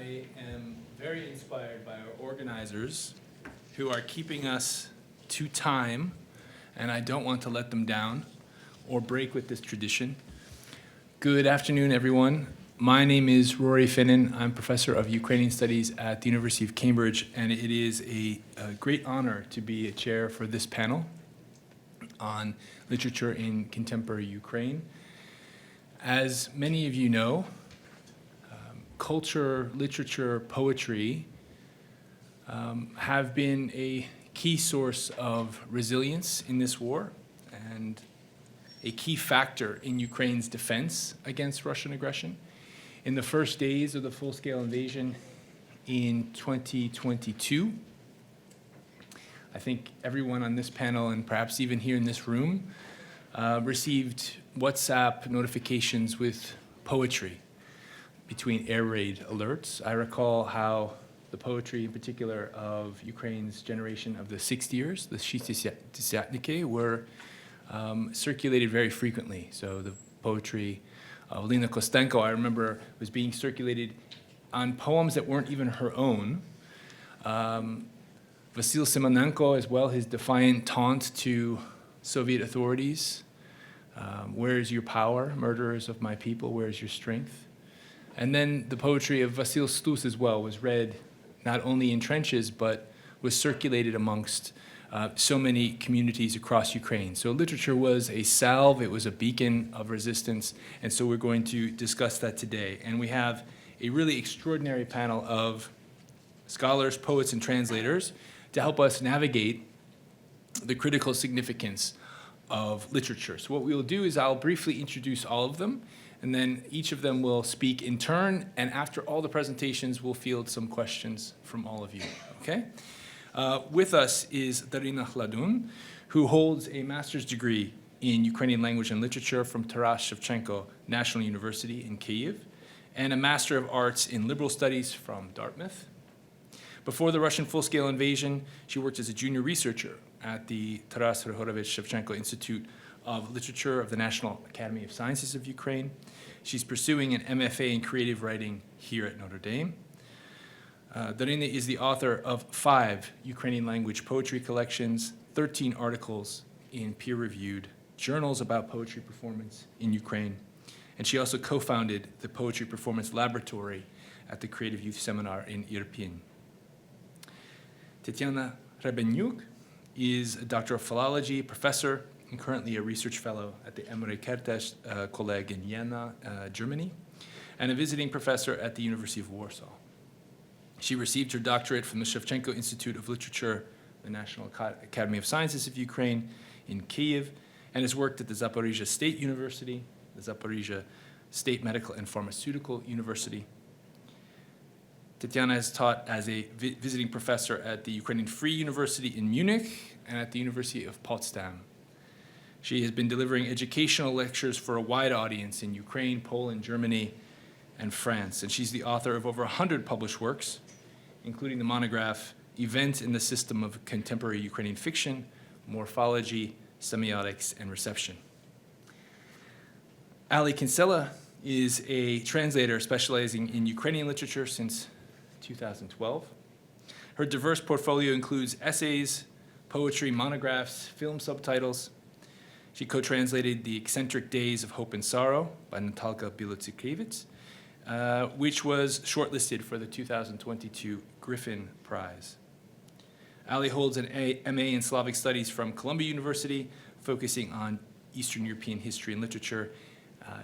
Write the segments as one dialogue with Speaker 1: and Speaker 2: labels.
Speaker 1: I am very inspired by our organizers who are keeping us to time, and I don't want to let them down or break with this tradition. Good afternoon, everyone. My name is Rory Finnin. I'm professor of Ukrainian Studies at the University of Cambridge, and it is a great honor to be a chair for this panel on literature in contemporary Ukraine. As many of you know, culture, literature, poetry have been a key source of resilience in this war and a key factor in Ukraine's defense against Russian aggression. In the first days of the full-scale invasion in 2022, I think everyone on this panel and perhaps even here in this room received WhatsApp notifications with poetry between air raid alerts. I recall how the poetry in particular of Ukraine's generation of the 60ers, the Shishtisatniki, were circulated very frequently. So the poetry of Lena Kostenko, I remember, was being circulated on poems that weren't even her own. Vasil Simonenko as well, his defiant taunt to Soviet authorities. Where is your power, murderers of my people? Where is your strength? And then the poetry of Vasil Stus as well was read not only in trenches, but was circulated amongst so many communities across Ukraine. So literature was a salve, it was a beacon of resistance, and so we're going to discuss that today. And we have a really extraordinary panel of scholars, poets, and translators to help us navigate the critical significance of literature. So what we will do is I'll briefly introduce all of them, and then each of them will speak in turn, and after all the presentations, we'll field some questions from all of you, okay? With us is Daryna Gladun, who holds a master's degree in Ukrainian language and literature from Taras Shevchenko National University in Kyiv, and a Master of Arts in Liberal Studies from Dartmouth. Before the Russian full-scale invasion, she worked as a junior researcher at the Taras Hrihorovich Shevchenko Institute of Literature of the National Academy of Sciences of Ukraine. She's pursuing an MFA in creative writing here at Notre Dame. Daryna is the author of 5 Ukrainian language poetry collections, 13 articles in peer-reviewed journals about poetry performance in Ukraine, and she also co-founded the Poetry Performance Laboratory at the Creative Youth Seminar in Irpin. Tetiana Grebeniuk is a doctor of philology, professor, and currently a research fellow at the Imre Kertész Kolleg in Vienna, Germany, and a visiting professor at the University of Warsaw. She received her doctorate from the Shevchenko Institute of Literature, the National Academy of Sciences of Ukraine in Kyiv, and has worked at the Zaporizhia State University, the Zaporizhia State Medical and Pharmaceutical University. Tetiana has taught as a visiting professor at the Ukrainian Free University in Munich and at the University of Potsdam. She has been delivering educational lectures for a wide audience in Ukraine, Poland, Germany, and France. And she's the author of over 100 published works, including the monograph, Event in the System of Contemporary Ukrainian Fiction, Morphology, Semiotics, and Reception. Kinsella is a translator specializing in Ukrainian literature since 2012. Her diverse portfolio includes essays, poetry, monographs, film subtitles. She co-translated The Eccentric Days of Hope and Sorrow by Natalka Bielotsikevich, which was shortlisted for the 2022 Griffin Prize. Ali holds an MA in Slavic Studies from Columbia University, focusing on Eastern European history and literature.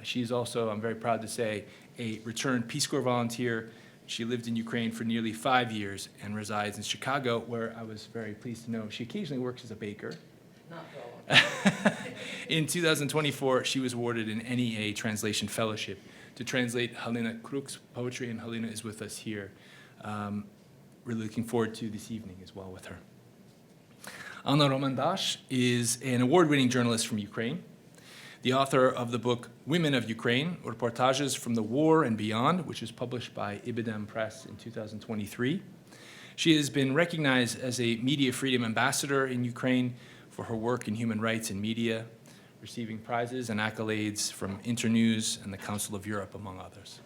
Speaker 1: She is also, I'm very proud to say, a returned Peace Corps volunteer. She lived in Ukraine for nearly 5 years and resides in Chicago, where I was very pleased to know she occasionally works as a baker.
Speaker 2: Not for long.
Speaker 1: In 2024, she was awarded an NEA Translation Fellowship to translate Halina Kruk's poetry, and Halina is with us here. Really looking forward to this evening as well with her. Romandash is an award-winning journalist from Ukraine, the author of the book Women of Ukraine, Reportages from the War and Beyond, which was published by Ibidem Press in 2023. She has been recognized as a media freedom ambassador in Ukraine for her work in human rights and media, receiving prizes and accolades from Internews and the Council of Europe, among others.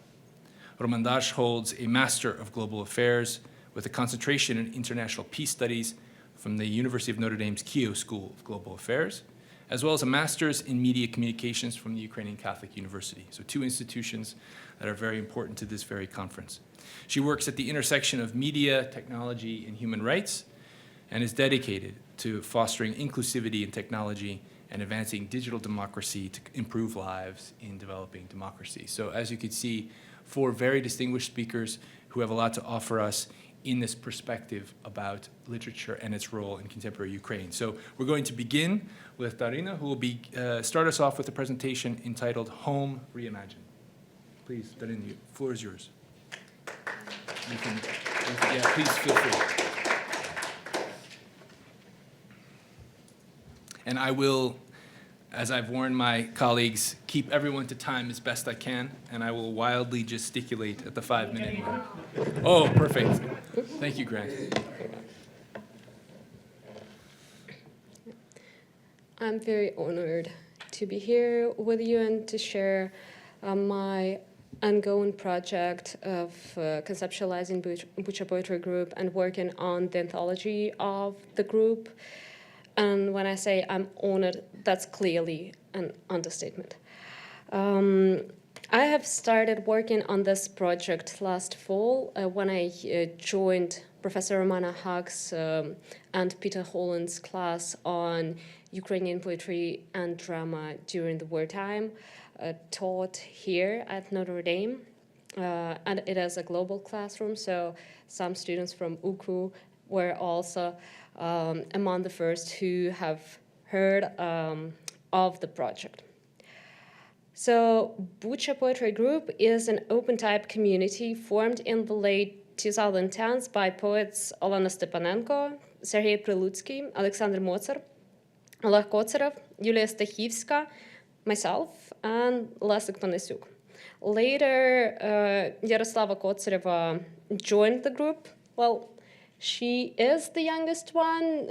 Speaker 1: Romandash holds a Master of Global Affairs with a concentration in International Peace Studies from the University of Notre Dame's Keough School of Global Affairs, as well as a Master's in Media Communications from the Ukrainian Catholic University. So 2 institutions that are very important to this very conference. She works at the intersection of media, technology, and human rights, and is dedicated to fostering inclusivity in technology and advancing digital democracy to improve lives in developing democracy. So as you can see, 4 very distinguished speakers who have a lot to offer us in this perspective about literature and its role in contemporary Ukraine. So we're going to begin with Daryna, who will start us off with a presentation entitled Home Reimagined. Please, Daryna, the floor is yours. Please feel free. And I will, as I've warned my colleagues, keep everyone to time as best I can, and I will wildly gesticulate at the 5-minute mark. Oh, perfect. Thank you, Grant.
Speaker 2: I'm very honored to be here with you and to share my ongoing project of conceptualizing Bucha Poetry Group and working on the anthology of the group. And when I say I'm honored, that's clearly an understatement. I have started working on this project last fall when I joined Professor Romana Hack's and Peter Holland's class on Ukrainian poetry and drama during the wartime, taught here at Notre Dame. And it is a global classroom, so some students from UKU were also among the first who have heard of the project. So Bucha Poetry Group is an open-type community formed in the late 2010s by poets Olena Stepanenko, Sergei Prilutsky, Alexander Mozer, Oleg Kotsarev, Yulia Stachivska, myself, and Leszek Panasyuk. Later, Yaroslava Kotsareva joined the group. Well, she is the youngest one.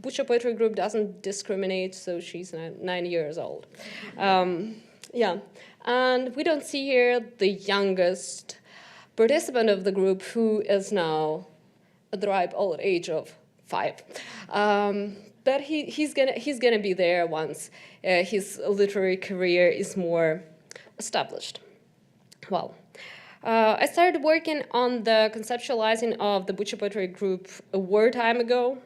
Speaker 2: Bucha Poetry Group doesn't discriminate, so she's 9 years old. Yeah, and we don't see here the youngest participant of the group, who is now at the ripe old age of 5. But he's gonna be there once his literary career is more established. Well, I started working on the conceptualizing of the Bucha Poetry Group a wartime ago,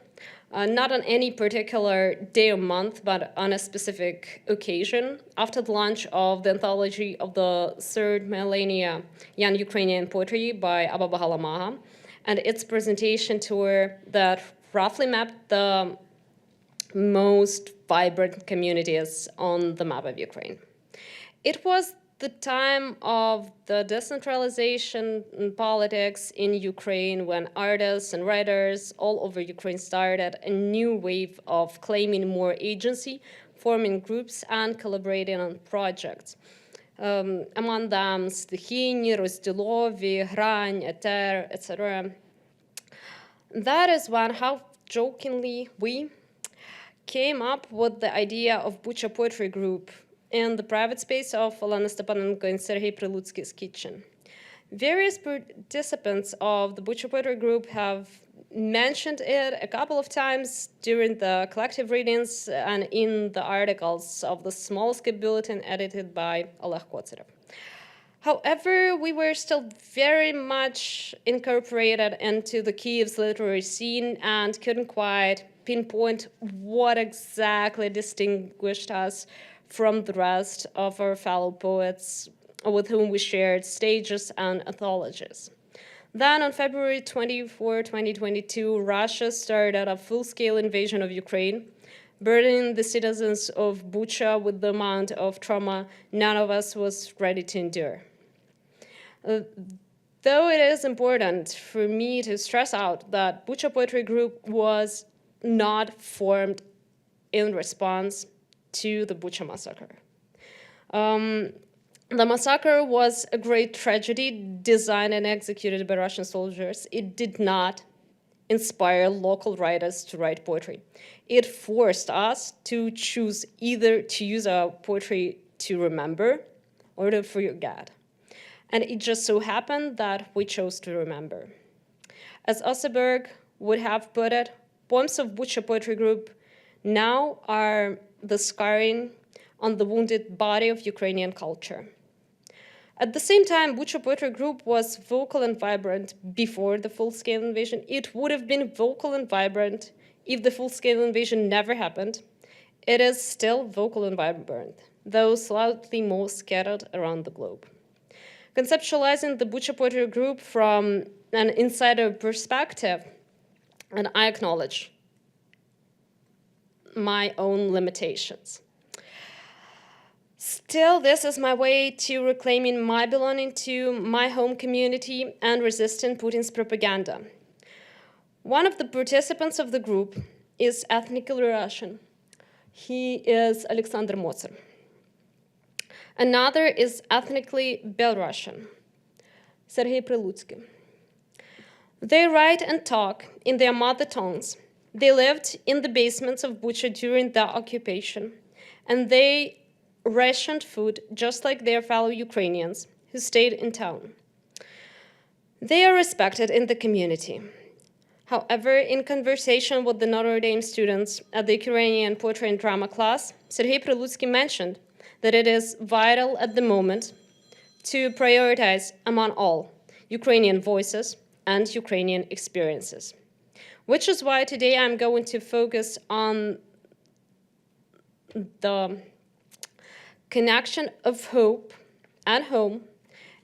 Speaker 2: not on any particular day or month, but on a specific occasion, after the launch of the anthology of the 3rd millennia Young Ukrainian Poetry by Abba Bahalamaha, and its presentation tour that roughly mapped the most vibrant communities on the map of Ukraine. It was the time of the decentralization in politics in Ukraine, when artists and writers all over Ukraine started a new wave of claiming more agency, forming groups and collaborating on projects. Among them, Stихійні, Розділові, Грань, Етер, etc. That is when, how jokingly, we came up with the idea of Bucha Poetry Group in the private space of Olena Stepanenko and Sergei Prilutsky's kitchen. Various participants of the Bucha Poetry Group have mentioned it a couple of times during the collective readings and in the articles of the small-scale bulletin edited by Oleg Kotsarev. However, we were still very much incorporated into the Kiev's literary scene and couldn't quite pinpoint what exactly distinguished us from the rest of our fellow poets with whom we shared stages and anthologies. Then on February 24, 2022, Russia started a full-scale invasion of Ukraine, burdening the citizens of Bucha with the amount of trauma none of us was ready to endure. Though it is important for me to stress out that Bucha Poetry Group was not formed in response to the Bucha massacre. The massacre was a great tragedy designed and executed by Russian soldiers. It did not inspire local writers to write poetry. It forced us to choose either to use our poetry to remember or to forget. And it just so happened that we chose to remember. As Oseberg would have put it, poems of Bucha Poetry Group now are the scarring on the wounded body of Ukrainian culture. At the same time, Bucha Poetry Group was vocal and vibrant before the full-scale invasion. It would have been vocal and vibrant if the full-scale invasion never happened. It is still vocal and vibrant, though slightly more scattered around the globe. Conceptualizing the Bucha Poetry Group from an insider perspective, and I acknowledge my own limitations. Still, this is my way to reclaiming my belonging to my home community and resisting Putin's propaganda. One of the participants of the group is ethnically Russian. He is Alexander Mozer. Another is ethnically Belarusian, Sergei Prilutsky. They write and talk in their mother tongues. They lived in the basements of Bucha during the occupation, and they rationed food just like their fellow Ukrainians who stayed in town. They are respected in the community. However, in conversation with the Notre Dame students at the Ukrainian Poetry and Drama class, Sergei Prilutsky mentioned that it is vital at the moment to prioritize among all Ukrainian voices and Ukrainian experiences, which is why today I'm going to focus on the connection of hope and home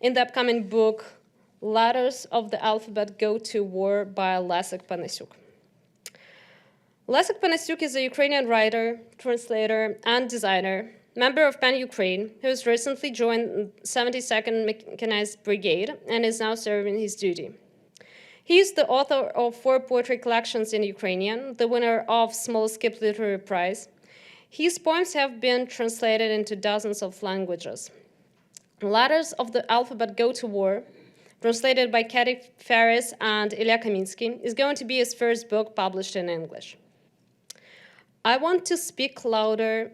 Speaker 2: in the upcoming book, Letters of the Alphabet Go to War by Leszek Panasyuk. Leszek Panasyuk is a Ukrainian writer, translator, and designer, member of Pan-Ukraine, who has recently joined 72nd Mechanized Brigade and is now serving his duty. He is the author of 4 poetry collections in Ukrainian, the winner of Small Skip Literary Prize. His poems have been translated into dozens of languages. Letters of the Alphabet Go to War, translated by Katy Ferris and Ilya Kaminsky, is going to be his first book published in English. I want to speak louder,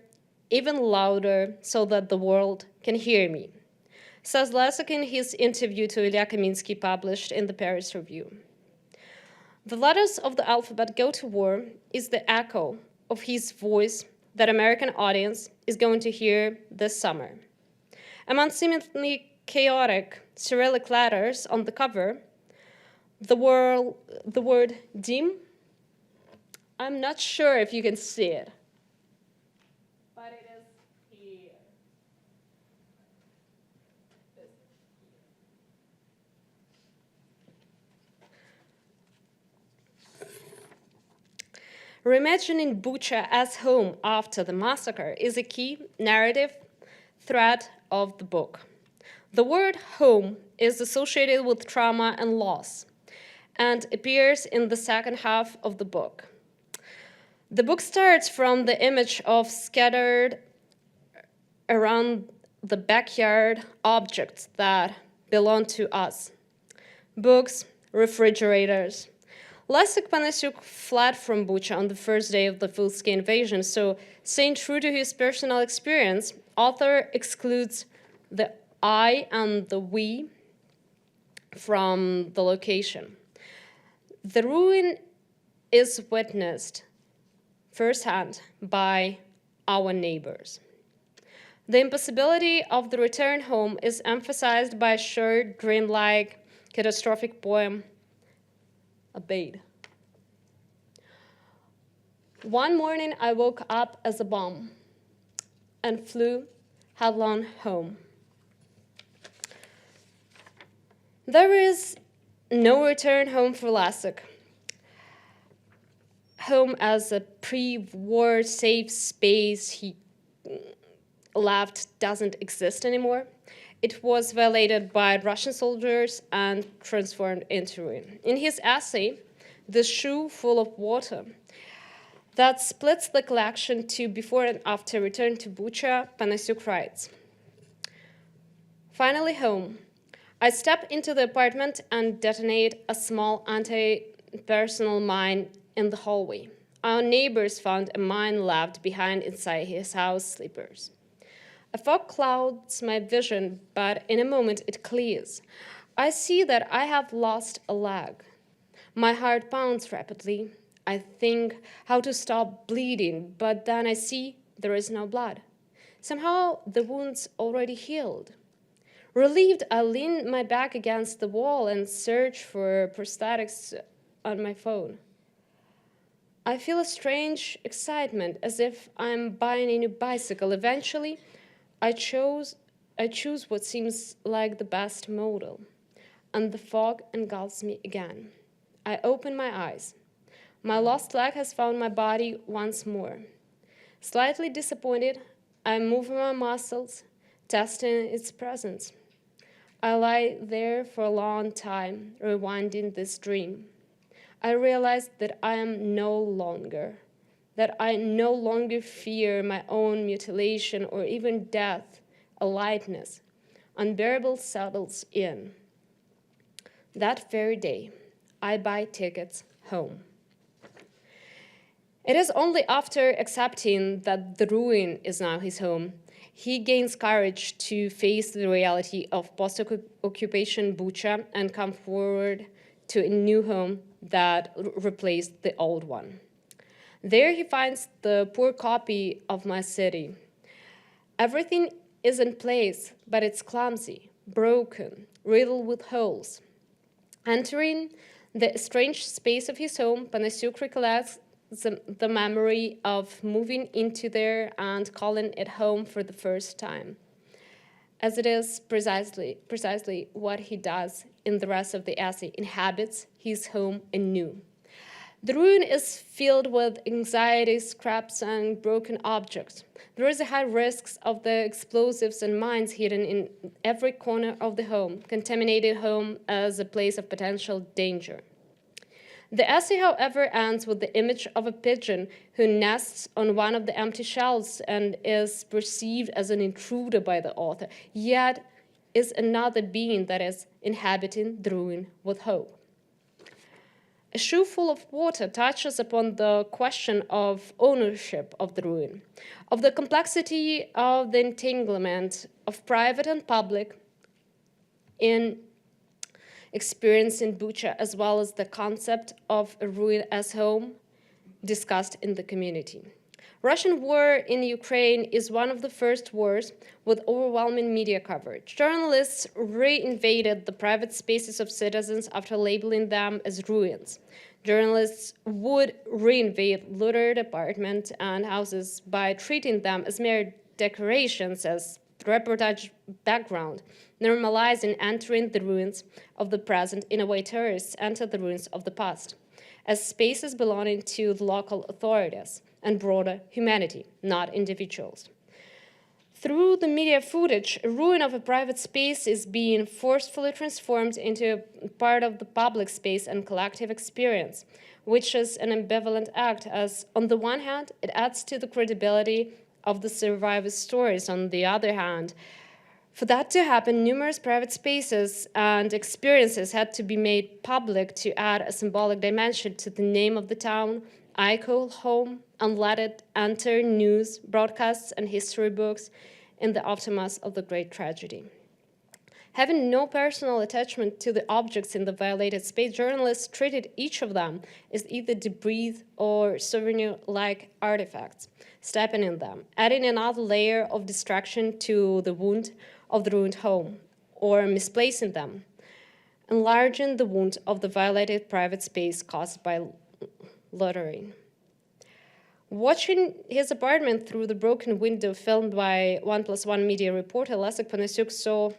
Speaker 2: even louder, so that the world can hear me, says Leszek in his interview to Ilya Kaminsky published in the Paris Review. The Letters of the Alphabet Go to War is the echo of his voice that American audience is going to hear this summer. Among seemingly chaotic Cyrillic letters on the cover, the word dim, I'm not sure if you can see it, but it is here. Reimagining Bucha as home after the massacre is a key narrative thread of the book. The word home is associated with trauma and loss and appears in the second half of the book. The book starts from the image of scattered around the backyard objects that belong to us: books, refrigerators. Leszek Panasyuk fled from Bucha on the first day of the full-scale invasion, so staying true to his personal experience, author excludes the I and the we from the location. The ruin is witnessed firsthand by our neighbors. The impossibility of the return home is emphasized by a short, dreamlike, catastrophic poem, Obeyed. One morning I woke up as a bomb and flew headlong home. There is no return home for Leszek. Home as a pre-war safe space he left doesn't exist anymore. It was violated by Russian soldiers and transformed into ruin. In his essay, The Shoe Full of Water, that splits the collection to before and after return to Bucha, Panasyuk writes, "Finally home. I step into the apartment and detonate a small anti-personal mine in the hallway. Our neighbors found a mine left behind inside his house sleepers. A fog clouds my vision, but in a moment it clears. I see that I have lost a leg. My heart pounds rapidly. I think how to stop bleeding, but then I see there is no blood. Somehow the wound's already healed. Relieved, I lean my back against the wall and search for prosthetics on my phone. I feel a strange excitement, as if I'm buying a new bicycle. Eventually, I choose what seems like the best model, and the fog engulfs me again. I open my eyes. My lost leg has found my body once more. Slightly disappointed, I move my muscles, testing its presence. I lie there for a long time, rewinding this dream. I realize that I no longer fear my own mutilation or even death. A lightness, unbearable, settles in. That very day, I buy tickets home. It is only after accepting that the ruin is now his home, he gains courage to face the reality of post-occupation Bucha and come forward to a new home that replaced the old one. There he finds the poor copy of my city. Everything is in place, but it's clumsy, broken, riddled with holes. Entering the strange space of his home, Panasiuk recollects the memory of moving into there and calling it home for the first time, as it is precisely what he does in the rest of the essay, inhabits his home anew. The ruin is filled with anxiety, scraps, and broken objects. There is a high risk of the explosives and mines hidden in every corner of the home, contaminated home as a place of potential danger. The essay, however, ends with the image of a pigeon who nests on one of the empty shelves and is perceived as an intruder by the author, yet is another being that is inhabiting the ruin with hope. A shoe full of water touches upon the question of ownership of the ruin, of the complexity of the entanglement of private and public in experience in Bucha, as well as the concept of a ruin as home discussed in the community. Russian war in Ukraine is one of the first wars with overwhelming media coverage. Journalists reinvaded the private spaces of citizens after labeling them as ruins. Journalists would reinvade littered apartments and houses by treating them as mere decorations, as reportage background, normalizing entering the ruins of the present in a way tourists enter the ruins of the past, as spaces belonging to the local authorities and broader humanity, not individuals. Through the media footage, a ruin of a private space is being forcefully transformed into a part of the public space and collective experience, which is an ambivalent act, as on the one hand, it adds to the credibility of the survivors' stories. On the other hand, for that to happen, numerous private spaces and experiences had to be made public to add a symbolic dimension to the name of the town I call home, and let it enter news, broadcasts, and history books in the aftermath of the great tragedy. Having no personal attachment to the objects in the violated space, journalists treated each of them as either debris or souvenir-like artifacts, stepping in them, adding another layer of distraction to the wound of the ruined home, or misplacing them, enlarging the wound of the violated private space caused by littering. Watching his apartment through the broken window filmed by 1+1 media reporter, Leszek Panasiuk saw,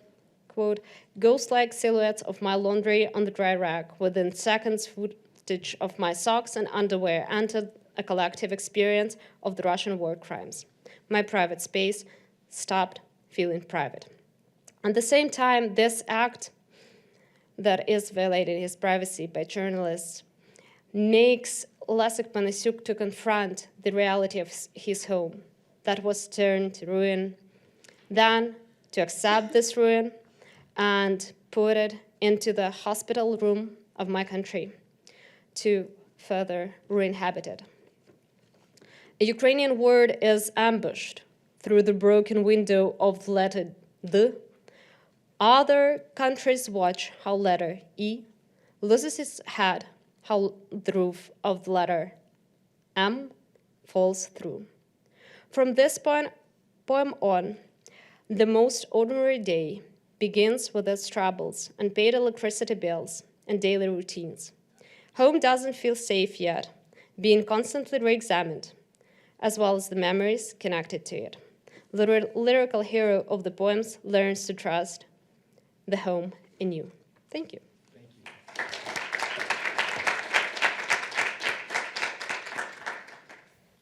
Speaker 2: quote, ghost-like silhouettes of my laundry on the dry rack. Within seconds, footage of my socks and underwear entered a collective experience of the Russian war crimes. My private space stopped feeling private. At the same time, this act that is violating his privacy by journalists makes Leszek Panasiuk to confront the reality of his home that was turned to ruin, then to accept this ruin and put it into the hospital room of my country to further re-inhabit it. A Ukrainian word is ambushed through the broken window of the letter D. Other countries watch how letter E loses its head, how the roof of the letter M falls through. From this poem on, the most ordinary day begins with its troubles, unpaid electricity bills, and daily routines. Home doesn't feel safe yet, being constantly re-examined, as well as the memories connected to it. The lyrical hero of the poems learns to trust the home in you. Thank you.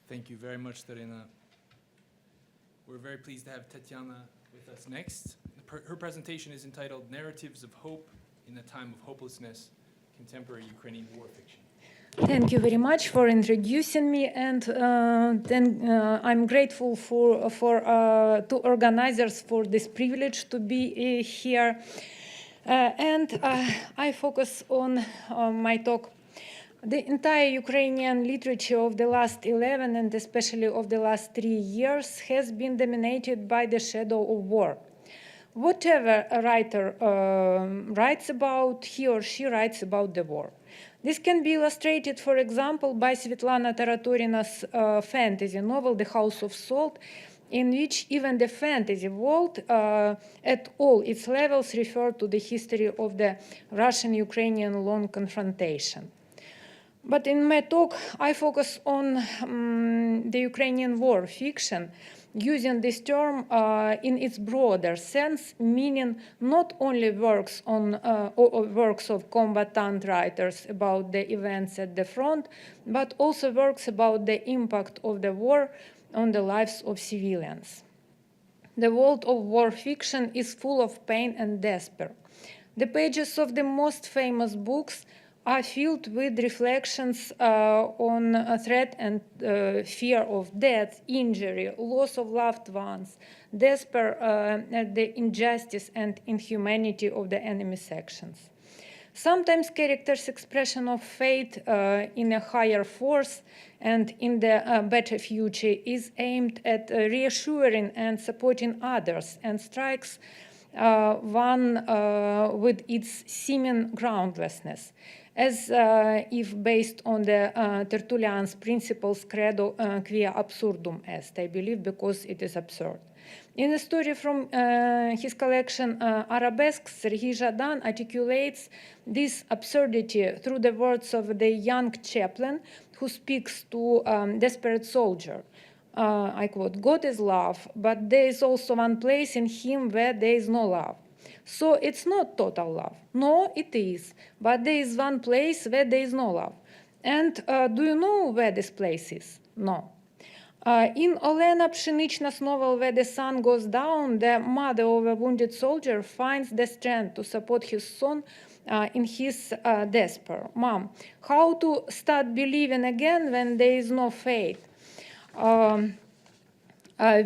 Speaker 1: Thank you very much, Daryna. We're very pleased to have Tetiana with us next. Her presentation is entitled Narratives of Hope in a Time of Hopelessness, Contemporary Ukrainian War Fiction.
Speaker 3: Thank you very much for introducing me, and then I'm grateful to organizers for this privilege to be here. And I focus on my talk. The entire Ukrainian literature of the last 11 and especially of the last 3 years has been dominated by the shadow of war. Whatever a writer writes about, he or she writes about the war. This can be illustrated, for example, by Svetlana Taratorina's fantasy novel, The House of Salt, in which even the fantasy world at all its levels refer to the history of the Russian-Ukrainian long confrontation. But in my talk, I focus on the Ukrainian war fiction, using this term in its broader sense, meaning not only works of combatant writers about the events at the front, but also works about the impact of the war on the lives of civilians. The world of war fiction is full of pain and despair. The pages of the most famous books are filled with reflections on threat and fear of death, injury, loss of loved ones, despair at the injustice and inhumanity of the enemy sections. Sometimes characters' expression of faith in a higher force and in the better future is aimed at reassuring and supporting others and strikes one with its seeming groundlessness, as if based on the Tertullian's principles credo quia absurdum est, I believe, because it is absurd. In a story from his collection Arabesques, Serhiy Zhadan articulates this absurdity through the words of the young chaplain who speaks to desperate soldier. I quote, "God is love, but there is also one place in him where there is no love. So it's not total love. No, it is. But there is one place where there is no love. And do you know where this place is? No." In Olena Pshenichna's novel Where the Sun Goes Down, the mother of a wounded soldier finds the strength to support his son in his despair. Mom, how to start believing again when there is no faith?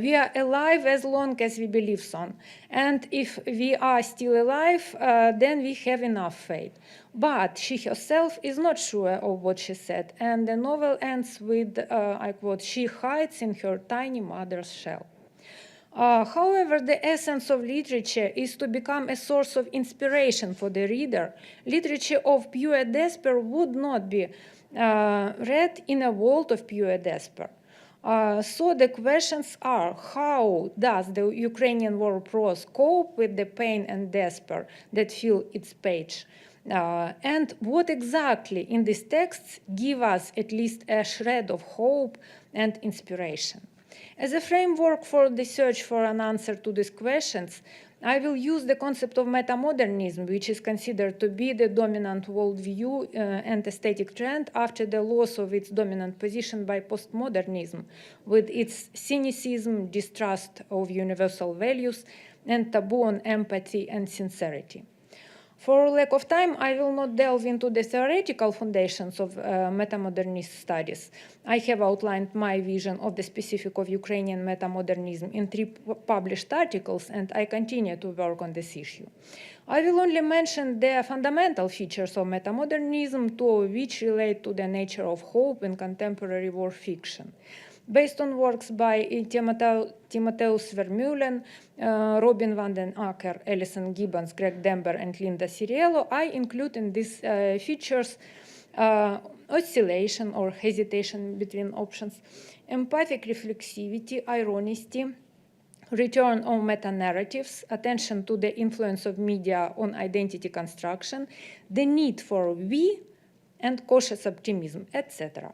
Speaker 3: We are alive as long as we believe so. And if we are still alive, then we have enough faith. But she herself is not sure of what she said. And the novel ends with, I quote, "She hides in her tiny mother's shell." However, the essence of literature is to become a source of inspiration for the reader. Literature of pure despair would not be read in a world of pure despair. So the questions are, how does the Ukrainian war prose cope with the pain and despair that fill its page? And what exactly in these texts give us at least a shred of hope and inspiration? As a framework for the search for an answer to these questions, I will use the concept of metamodernism, which is considered to be the dominant worldview and aesthetic trend after the loss of its dominant position by postmodernism, with its cynicism, distrust of universal values, and taboo on empathy and sincerity. For lack of time, I will not delve into the theoretical foundations of metamodernist studies. I have outlined my vision of the specific of Ukrainian metamodernism in 3 published articles, and I continue to work on this issue. I will only mention the fundamental features of metamodernism, 2 of which relate to the nature of hope in contemporary war fiction. based on works by Timotheus Vermeulen, Robin van den Acker, Alison Gibbons, Greg Dember, and Linda Ciriello. I include in these features oscillation or hesitation between options, empathic reflexivity, ironicity, return on meta-narratives, attention to the influence of media on identity construction, the need for we, and cautious optimism, etc.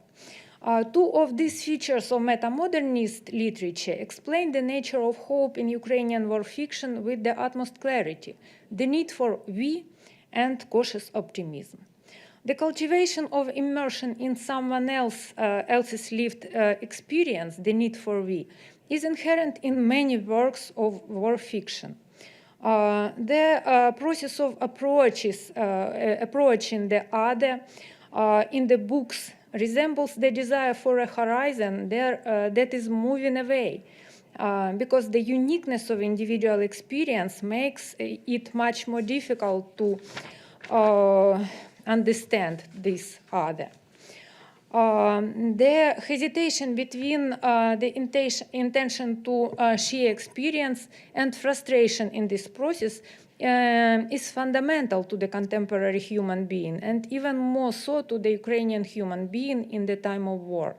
Speaker 3: Two of these features of meta-modernist literature explain the nature of hope in Ukrainian war fiction with the utmost clarity, the need for we and cautious optimism. The cultivation of immersion in someone else's lived experience, the need for we, is inherent in many works of war fiction. The process of approaching the other in the books resembles the desire for a horizon that is moving away, because the uniqueness of individual experience makes it much more difficult to understand this other. The hesitation between the intention to share experience and frustration in this process is fundamental to the contemporary human being, and even more so to the Ukrainian human being in the time of war.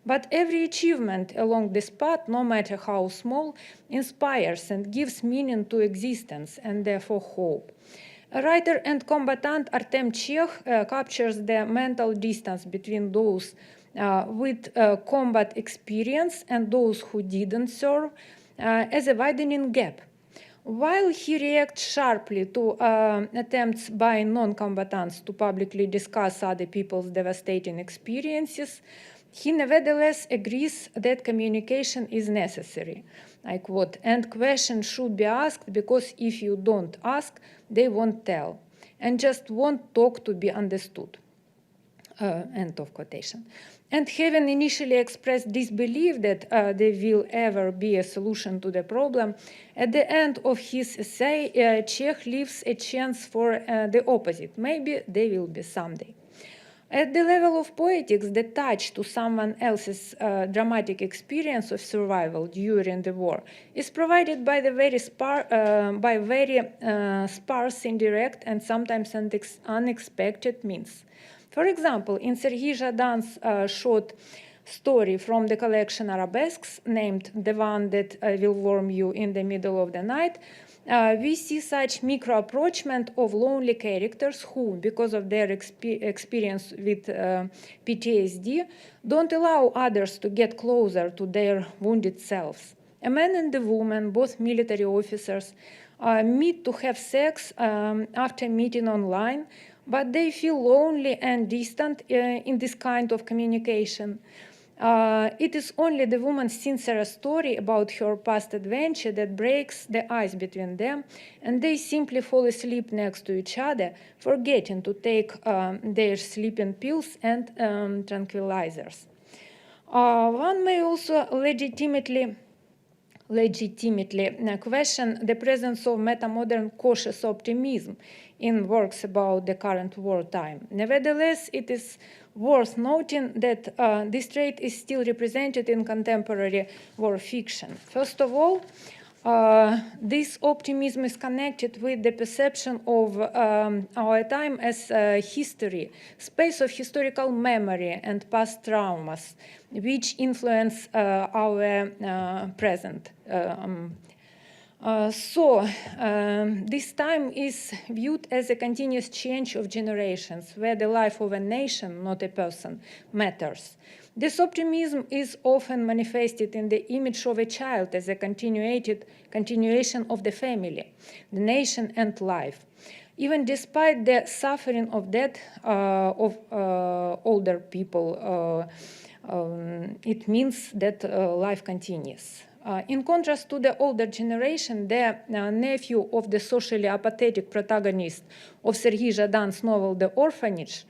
Speaker 3: But every achievement along this path, no matter how small, inspires and gives meaning to existence and therefore hope. A writer and combatant Artem Chekh captures the mental distance between those with combat experience and those who didn't serve as a widening gap. While he reacts sharply to attempts by non-combatants to publicly discuss other people's devastating experiences, he nevertheless agrees that communication is necessary. I quote, "And questions should be asked because if you don't ask, they won't tell, and just won't talk to be understood." End of quotation. And having initially expressed disbelief that there will ever be a solution to the problem, at the end of his essay, Chekh leaves a chance for the opposite. Maybe there will be someday. At the level of poetics, the touch to someone else's dramatic experience of survival during the war is provided by the very sparse, indirect, and sometimes unexpected means. For example, in Serhiy Zhadan's short story from the collection Arabesques, named "The One That Will Warm You in the Middle of the Night," we see such micro-approachment of lonely characters who, because of their experience with PTSD, don't allow others to get closer to their wounded selves. A man and a woman, both military officers, meet to have sex after meeting online, but they feel lonely and distant in this kind of communication. It is only the woman's sincere story about her past adventure that breaks the ice between them, and they simply fall asleep next to each other, forgetting to take their sleeping pills and tranquilizers. One may also legitimately question the presence of meta-modern cautious optimism in works about the current wartime. Nevertheless, it is worth noting that this trait is still represented in contemporary war fiction. First of all, this optimism is connected with the perception of our time as history, space of historical memory and past traumas, which influence our present. This time is viewed as a continuous change of generations, where the life of a nation, not a person, matters. This optimism is often manifested in the image of a child as a continuation of the family, the nation, and life. Even despite the suffering of death of older people, it means that life continues. In contrast to the older generation, the nephew of the socially apathetic protagonist of Serhiy Zhadan's novel The Orphanage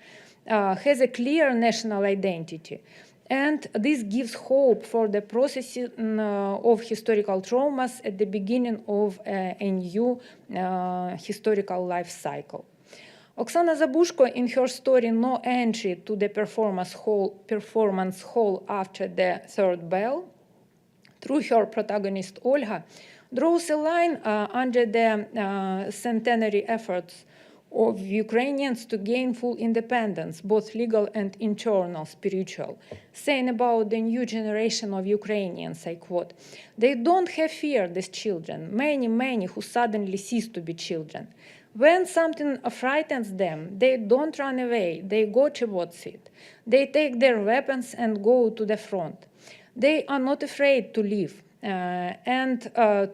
Speaker 3: has a clear national identity. And this gives hope for the processing of historical traumas at the beginning of a new historical life cycle. Oksana Zabushko, in her story No Entry to the Performance Hall After the Third Bell, through her protagonist Olga, draws a line under the centenary efforts of Ukrainians to gain full independence, both legal and internal, spiritual, saying about the new generation of Ukrainians, I quote, "They don't have fear, these children, many who suddenly cease to be children. When something frightens them, they don't run away, they go towards it. They take their weapons and go to the front. They are not afraid to live and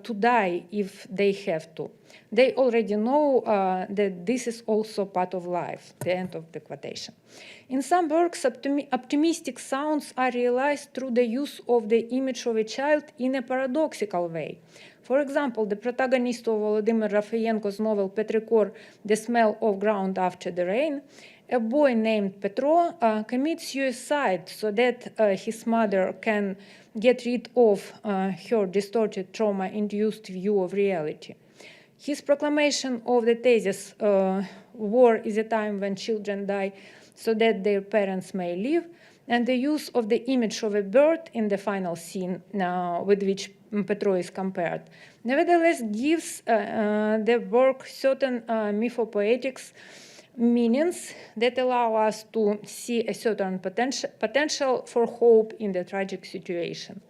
Speaker 3: to die if they have to. They already know that this is also part of life," the end of the quotation. In some works, optimistic sounds are realized through the use of the image of a child in a paradoxical way. For example, the protagonist of Volodymyr Rafayenko's novel Petrikor, The Smell of Ground After the Rain, a boy named Petro commits suicide so that his mother can get rid of her distorted trauma-induced view of reality. His proclamation of the thesis, war is a time when children die so that their parents may live, and the use of the image of a bird in the final scene with which Petro is compared, nevertheless gives the work certain mythopoetics meanings that allow us to see a certain potential for hope in the tragic situation.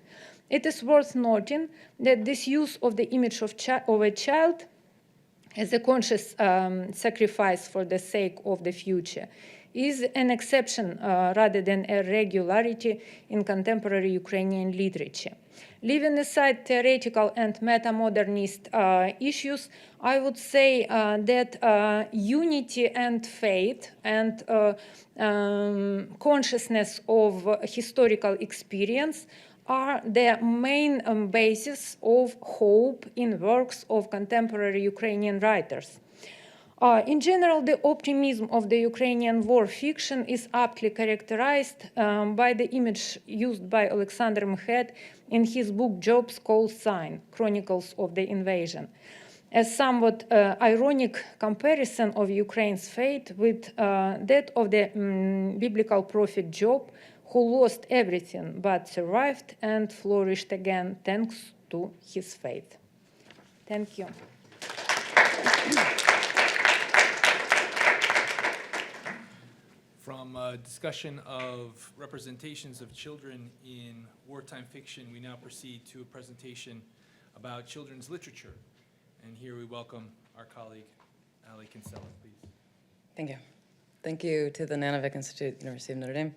Speaker 3: It is worth noting that this use of the image of a child as a conscious sacrifice for the sake of the future is an exception rather than a regularity in contemporary Ukrainian literature. Leaving aside theoretical and meta-modernist issues, I would say that unity and faith and consciousness of historical experience are the main basis of hope in works of contemporary Ukrainian writers. In general, the optimism of the Ukrainian war fiction is aptly characterized by the image used by Alexander Mkhet in his book Job's Call Sign, Chronicles of the Invasion, a somewhat ironic comparison of Ukraine's fate with that of the biblical prophet Job, who lost everything but survived and flourished again thanks to his faith. Thank you.
Speaker 1: From a discussion of representations of children in wartime fiction, we now proceed to a presentation about children's literature. And here we welcome our colleague, Ali Kinsella, please.
Speaker 4: Thank you. Thank you to the Nanovic Institute, University of Notre Dame,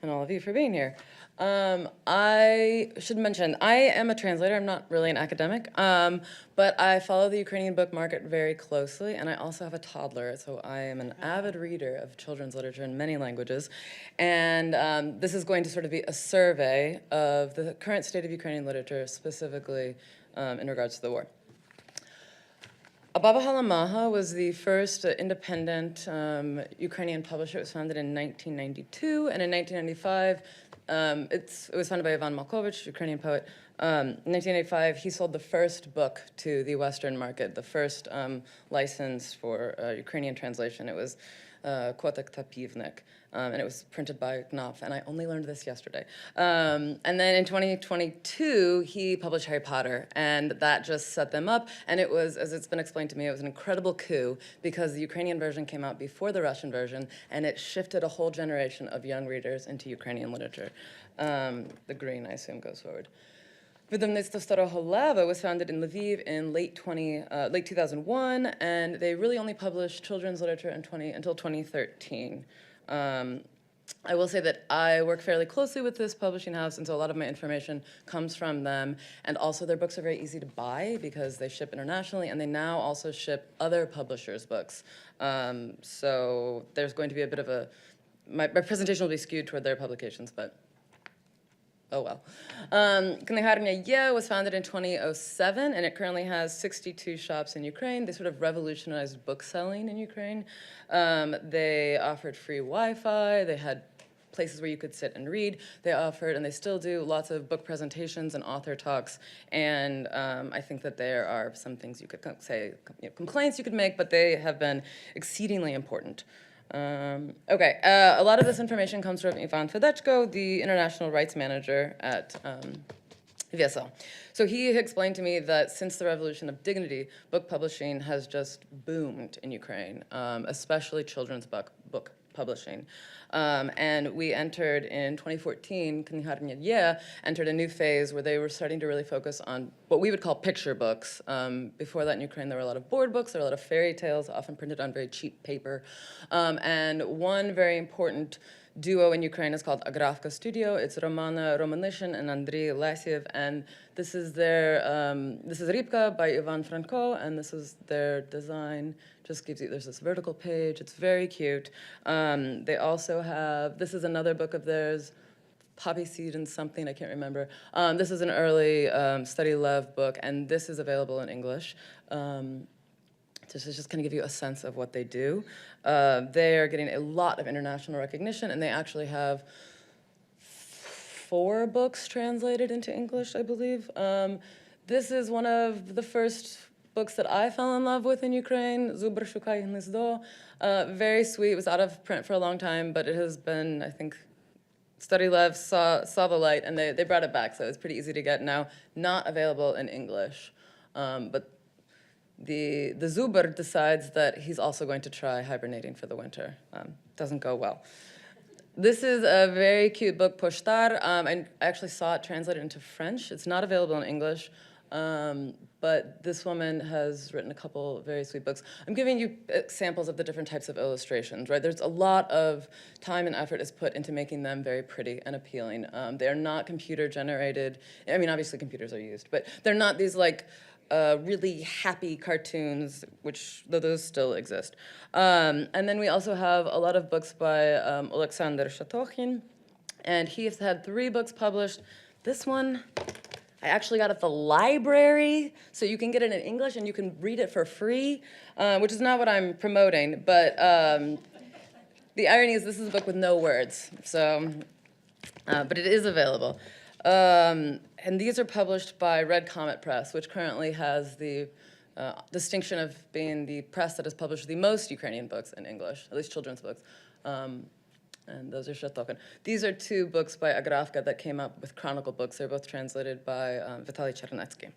Speaker 4: and all of you for being here. I should mention, I am a translator. I'm not really an academic, but I follow the Ukrainian book market very closely, and I also have a toddler, so I am an avid reader of children's literature in many languages. And this is going to sort of be a survey of the current state of Ukrainian literature, specifically in regards to the war. Ababa Halamaha was the first independent Ukrainian publisher. It was founded in 1992, and in 1995, it was founded by Ivan Malkovich, Ukrainian poet. In 1985, he sold the first book to the Western market, the first license for Ukrainian translation. It was Kotek Tapivnik, and it was printed by Knopf, and I only learned this yesterday. And then in 2022, he published Harry Potter, and that just set them up, and it was, as it's been explained to me, it was an incredible coup, because the Ukrainian version came out before the Russian version, and it shifted a whole generation of young readers into Ukrainian literature. The green, I assume, goes forward. Видавництво Старого Лева was founded in Lviv in late 2001, and they really only published children's literature until 2013. I will say that I work fairly closely with this publishing house, and so a lot of my information comes from them. And also their books are very easy to buy because they ship internationally, and they now also ship other publishers' books. So there's going to be a bit of a, my presentation will be skewed toward their publications, but oh well. Kniharnia was founded in 2007, and it currently has 62 shops in Ukraine. They sort of revolutionized book selling in Ukraine. They offered free Wi-Fi. They had places where you could sit and read. They offered, and they still do, lots of book presentations and author talks. And I think that there are some things you could say, complaints you could make, but they have been exceedingly important. Okay, a lot of this information comes from Ivan Fedechko, the international rights manager at VSL. So he explained to me that since the Revolution of Dignity, book publishing has just boomed in Ukraine, especially children's book publishing. And we entered in 2014, Kniharnia Ye entered a new phase where they were starting to really focus on what we would call picture books. Before that in Ukraine, there were a lot of board books, there were a lot of fairy tales, often printed on very cheap paper. And one very important duo in Ukraine is called Agravka Studio. It's Romana Romanishin and Andrei Lasiev, and this is their, this is Rybka by Ivan Franko, and this is their design. Just gives you, there's this vertical page, it's very cute. They also have, this is another book of theirs, Poppy Seed and something, I can't remember. This is an early Study Lev book, and this is available in English. This is just going to give you a sense of what they do. They are getting a lot of international recognition, and they actually have 4 books translated into English, I believe. This is one of the first books that I fell in love with in Ukraine, Zubr Shukay Hnizdo. Very sweet, it was out of print for a long time, but it has been, I think, Study Lev saw the light, and they brought it back, so it's pretty easy to get now. Not available in English, but the Zuber decides that he's also going to try hibernating for the winter. Doesn't go well. This is a very cute book, Poshtar. I actually saw it translated into French. It's not available in English, but this woman has written a couple very sweet books. I'm giving you examples of the different types of illustrations, right? There's a lot of time and effort is put into making them very pretty and appealing. They are not computer generated. I mean, obviously computers are used, but they're not these like really happy cartoons, which though those still exist. And then we also have a lot of books by Alexander Shatokhin, and he has had 3 books published. This one, I actually got at the library, so you can get it in English and you can read it for free, which is not what I'm promoting, but the irony is this is a book with no words, so, but it is available. And these are published by Red Comet Press, which currently has the distinction of being the press that has published the most Ukrainian books in English, at least children's books. And those are Shatokhin. These are 2 books by Agravka that came up with Chronicle books. They're both translated by Vitaly Chernetsky.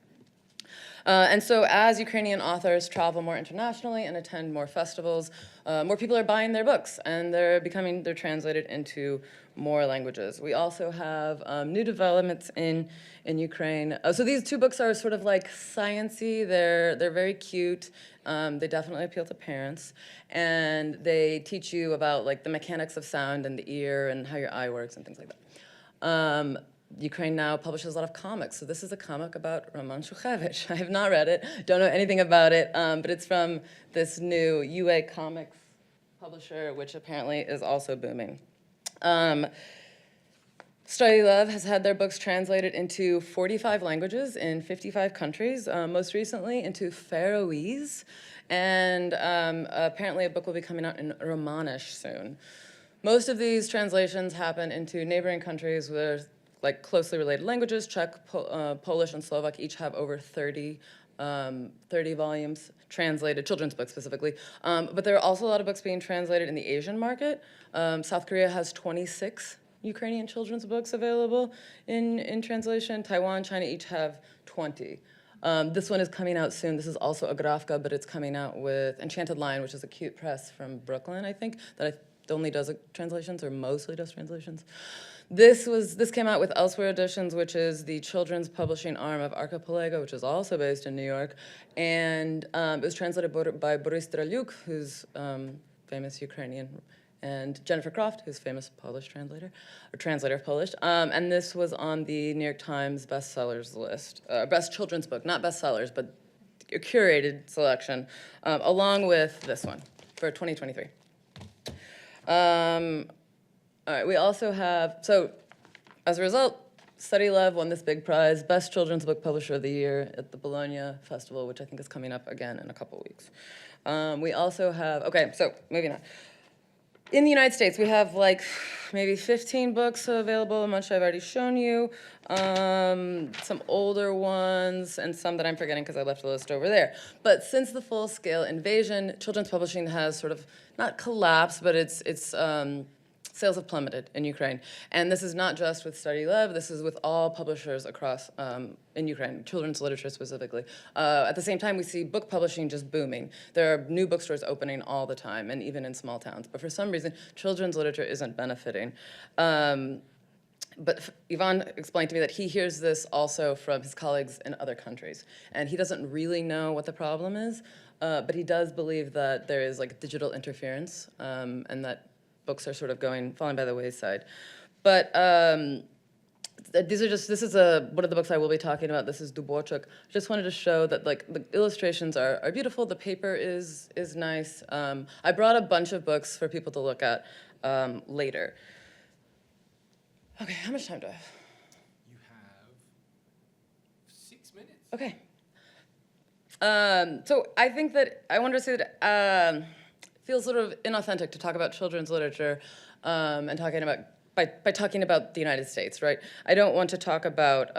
Speaker 4: And so as Ukrainian authors travel more internationally and attend more festivals, more people are buying their books, and they're translated into more languages. We also have new developments in Ukraine. So these 2 books are sort of like science-y. They're very cute. They definitely appeal to parents, and they teach you about like the mechanics of sound and the ear and how your eye works and things like that. Ukraine now publishes a lot of comics. So this is a comic about Roman Shukhevich. I have not read it, don't know anything about it, but it's from this new UA Comics publisher, which apparently is also booming. Study Lev has had their books translated into 45 languages in 55 countries, most recently into Faroese, and apparently a book will be coming out in Romandash soon. Most of these translations happen into neighboring countries where like closely related languages. Czech, Polish, and Slovak each have over 30 volumes translated, children's books specifically. But there are also a lot of books being translated in the Asian market. South Korea has 26 Ukrainian children's books available in translation. Taiwan, China each have 20. This one is coming out soon. This is also Agravka, but it's coming out with Enchanted Lion, which is a cute press from Brooklyn, I think, that only does translations or mostly does translations. This came out with Elsewhere Editions, which is the children's publishing arm of Archipelago, which is also based in New York. And it was translated by Boris Draliuk, who's famous Ukrainian, and Jennifer Croft, who's famous Polish translator of Polish. And this was on the New York Times bestsellers list, best children's book, not bestsellers, but a curated selection, along with this one for 2023. All right, we also have, so as a result, Study Lev won this big prize, Best Children's Book Publisher of the Year at the Bologna Festival, which I think is coming up again in a couple weeks. We also have, okay, so moving on. in the United States, we have like maybe 15 books available, much I've already shown you, some older ones, and some that I'm forgetting because I left the list over there. But since the full-scale invasion, children's publishing has sort of not collapsed, but its sales have plummeted in Ukraine. And this is not just with Study Love, this is with all publishers across in Ukraine, children's literature specifically. At the same time, we see book publishing just booming. There are new bookstores opening all the time, and even in small towns. But for some reason, children's literature isn't benefiting. But Ivan explained to me that he hears this also from his colleagues in other countries. And he doesn't really know what the problem is, but he does believe that there is like digital interference and that books are sort of falling by the wayside. But this is one of the books I will be talking about. This is Dubochuk. Just wanted to show that like the illustrations are beautiful. The paper is nice. I brought a bunch of books for people to look at later. Okay, how much time do I have?
Speaker 1: You have 6 minutes.
Speaker 4: Okay. So I think that I wanted to say that it feels sort of inauthentic to talk about children's literature and talking about by talking about the United States, right? I don't want to talk about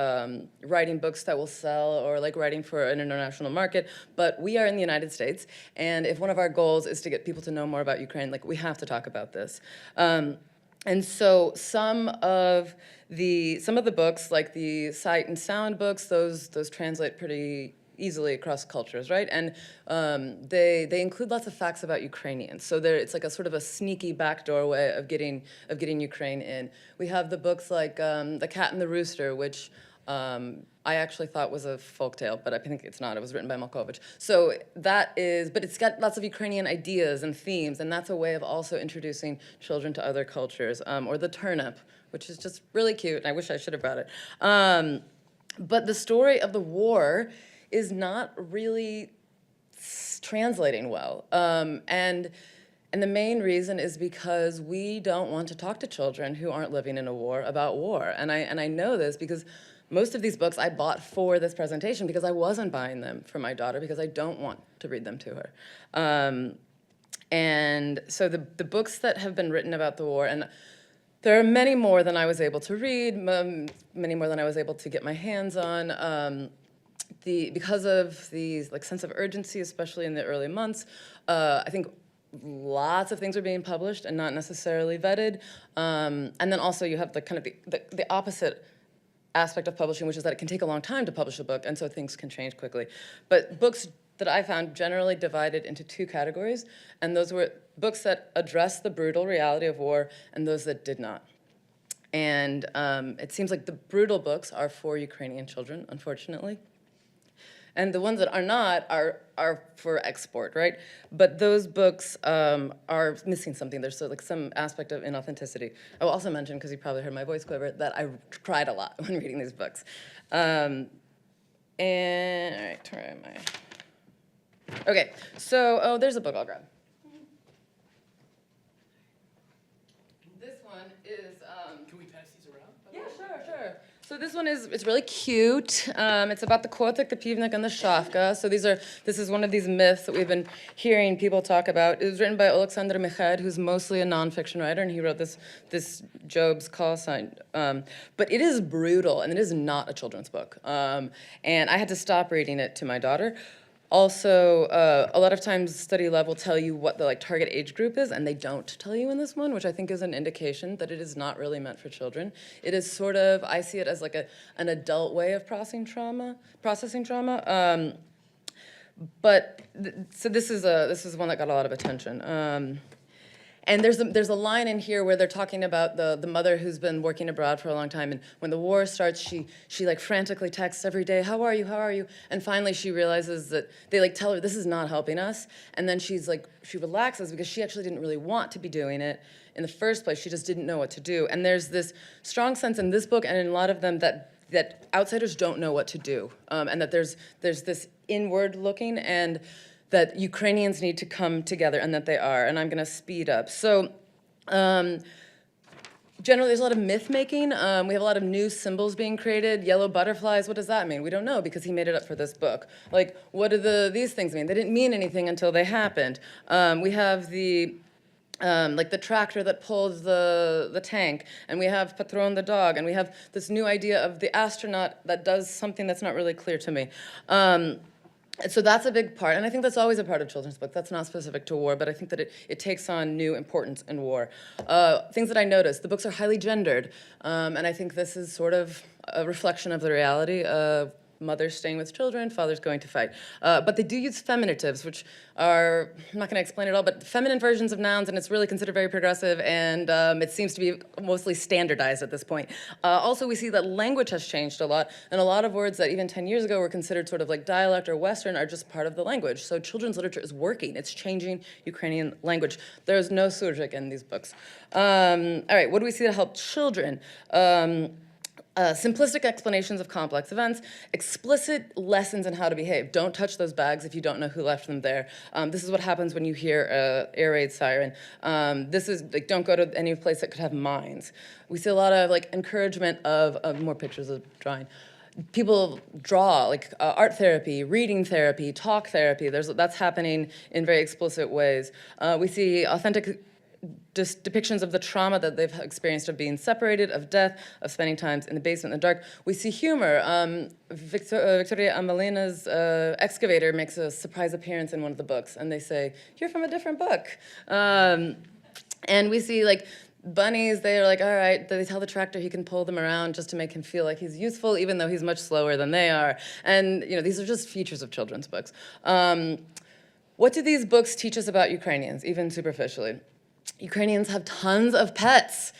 Speaker 4: writing books that will sell or like writing for an international market, but we are in the United States, and if one of our goals is to get people to know more about Ukraine, like we have to talk about this. And so some of the books, like the sight and sound books, those translate pretty easily across cultures, right? And they include lots of facts about Ukrainians. So it's like a sort of a sneaky backdoor way of getting Ukraine in. We have the books like The Cat and the Rooster, which I actually thought was a folktale, but I think it's not. It was written by Malkovich. So but it's got lots of Ukrainian ideas and themes, and that's a way of also introducing children to other cultures. Or The Turnip, which is just really cute, and I wish I should have brought it. But the story of the war is not really translating well. And the main reason is because we don't want to talk to children who aren't living in a war about war. And I know this because most of these books I bought for this presentation because I wasn't buying them for my daughter because I don't want to read them to her. And so the books that have been written about the war, and there are many more than I was able to read, many more than I was able to get my hands on. Because of the sense of urgency, especially in the early months, I think lots of things are being published and not necessarily vetted. And then also you have the opposite aspect of publishing, which is that it can take a long time to publish a book, and so things can change quickly. But books that I found generally divided into two categories, and those were books that address the brutal reality of war and those that did not. And it seems like the brutal books are for Ukrainian children, unfortunately. And the ones that are not are for export, right? But those books are missing something. There's some aspect of inauthenticity. I will also mention, because you probably heard my voice quiver, that I cried a lot when reading these books. And all right, where am I? Okay, so there's a book I'll grab. This one is.
Speaker 1: Can we pass these around?
Speaker 4: Yeah, sure. So this one it's really cute. It's about the Kotek, the Pivnik, and the Shavka. So this is one of these myths that we've been hearing people talk about. It was written by Alexander Mechad, who's mostly a nonfiction writer, and he wrote this Job's call sign. But it is brutal, and it is not a children's book. And I had to stop reading it to my daughter. Also, a lot of times Study Love will tell you what the target age group is, and they don't tell you in this one, which I think is an indication that it is not really meant for children. It is sort of, I see it as like an adult way of processing trauma. So this is one that got a lot of attention. And there's a line in here where they're talking about the mother who's been working abroad for a long time, and when the war starts, she frantically texts every day, how are you? And finally she realizes that they tell her this is not helping us, and then she relaxes because she actually didn't really want to be doing it in the first place. She just didn't know what to do. And there's this strong sense in this book and in a lot of them that outsiders don't know what to do, and that there's this inward looking and that Ukrainians need to come together, and that they are, and I'm gonna speed up. So generally there's a lot of myth making. We have a lot of new symbols being created. Yellow butterflies, what does that mean? We don't know because he made it up for this book. What do these things mean? They didn't mean anything until they happened. We have the like the tractor that pulled the tank, and we have Patron the dog, and we have this new idea of the astronaut that does something that's not really clear to me. So that's a big part, and I think that's always a part of children's books. That's not specific to war, but I think that it takes on new importance in war. Things that I noticed, the books are highly gendered, and I think this is sort of a reflection of the reality of mothers staying with children, fathers going to fight. But they do use feminitives, which are, I'm not going to explain it all, but feminine versions of nouns, and it's really considered very progressive, and it seems to be mostly standardized at this point. Also, we see that language has changed a lot, and a lot of words that even 10 years ago were considered sort of like dialect or Western are just part of the language. So children's literature is working. It's changing Ukrainian language. There's no surjik in these books. All right, what do we see to help children? Simplistic explanations of complex events, explicit lessons in how to behave. Don't touch those bags if you don't know who left them there. This is what happens when you hear an air raid siren. This is, like, don't go to any place that could have mines. We see a lot of, like, encouragement of more pictures of drawing. People draw, like art therapy, reading therapy, talk therapy. That's happening in very explicit ways. We see authentic depictions of the trauma that they've experienced of being separated, of death, of spending time in the basement in the dark. We see humor. Victoria Amelina's excavator makes a surprise appearance in one of the books, and they say, "You're from a different book." And we see, like, bunnies, they're like, all right, they tell the tractor he can pull them around just to make him feel like he's useful, even though he's much slower than they are. And, you know, these are just features of children's books. What do these books teach us about Ukrainians, even superficially? Ukrainians have tons of pets.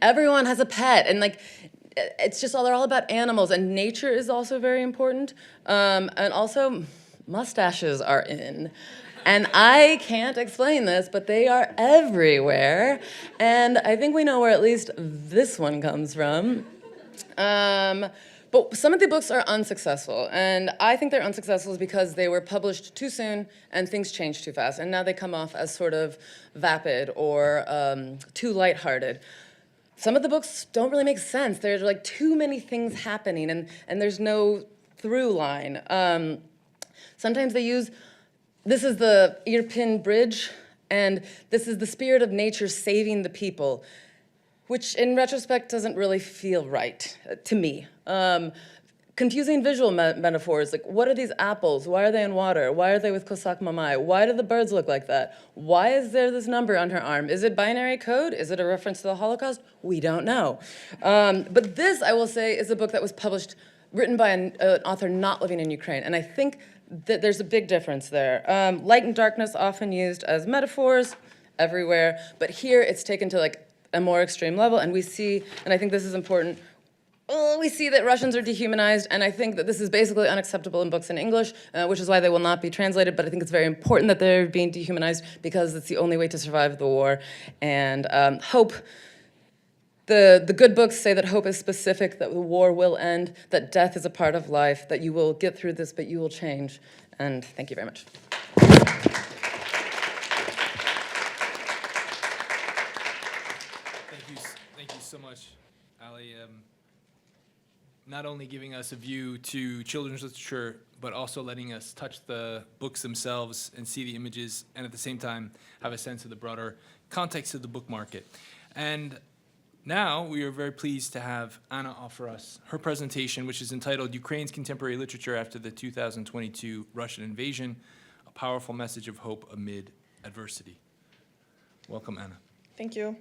Speaker 4: Everyone has a pet, and, like, it's just they're all about animals, and nature is also very important. And also, mustaches are in. And I can't explain this, but they are everywhere. And I think we know where at least this one comes from. But some of the books are unsuccessful, and I think they're unsuccessful because they were published too soon and things changed too fast, and now they come off as sort of vapid or too lighthearted. Some of the books don't really make sense. There's, like, too many things happening, and there's no through line. Sometimes they use, this is the Irpin Bridge, and this is the spirit of nature saving the people, which in retrospect doesn't really feel right to me. Confusing visual metaphors, like, what are these apples? Why are they in water? Why are they with Cossack Mamai? Why do the birds look like that? Why is there this number on her arm? Is it binary code? Is it a reference to the Holocaust? We don't know. But this, I will say, is a book that was published, written by an author not living in Ukraine, and I think that there's a big difference there. Light and darkness often used as metaphors everywhere, but here it's taken to, like, a more extreme level, and we see, and I think this is important, we see that Russians are dehumanized, and I think that this is basically unacceptable in books in English, which is why they will not be translated, but I think it's very important that they're being dehumanized because it's the only way to survive the war. And hope, the good books say that hope is specific, that the war will end, that death is a part of life, that you will get through this, but you will change. And thank you very much.
Speaker 1: Thank you so much, Ali. Not only giving us a view to children's literature, but also letting us touch the books themselves and see the images, and at the same time have a sense of the broader context of the book market. And now we are very pleased to have Anna offer us her presentation, which is entitled Ukraine's Contemporary Literature After the 2022 Russian Invasion, a Powerful Message of Hope Amid Adversity. Welcome, Anna.
Speaker 5: Thank you.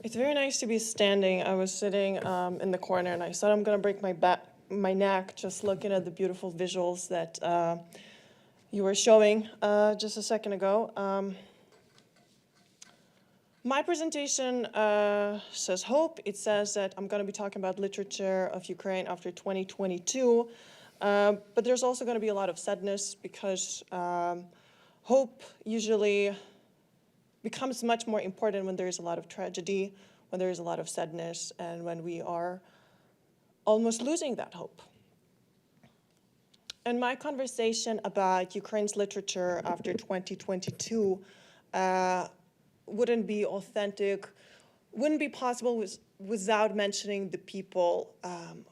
Speaker 5: It's very nice to be standing. I was sitting in the corner, and I thought I'm going to break my neck just looking at the beautiful visuals that you were showing just a second ago. My presentation says hope. It says that I'm going to be talking about literature of Ukraine after 2022, but there's also going to be a lot of sadness because hope usually becomes much more important when there is a lot of tragedy, when there is a lot of sadness, and when we are almost losing that hope. And my conversation about Ukraine's literature after 2022 wouldn't be authentic, wouldn't be possible without mentioning the people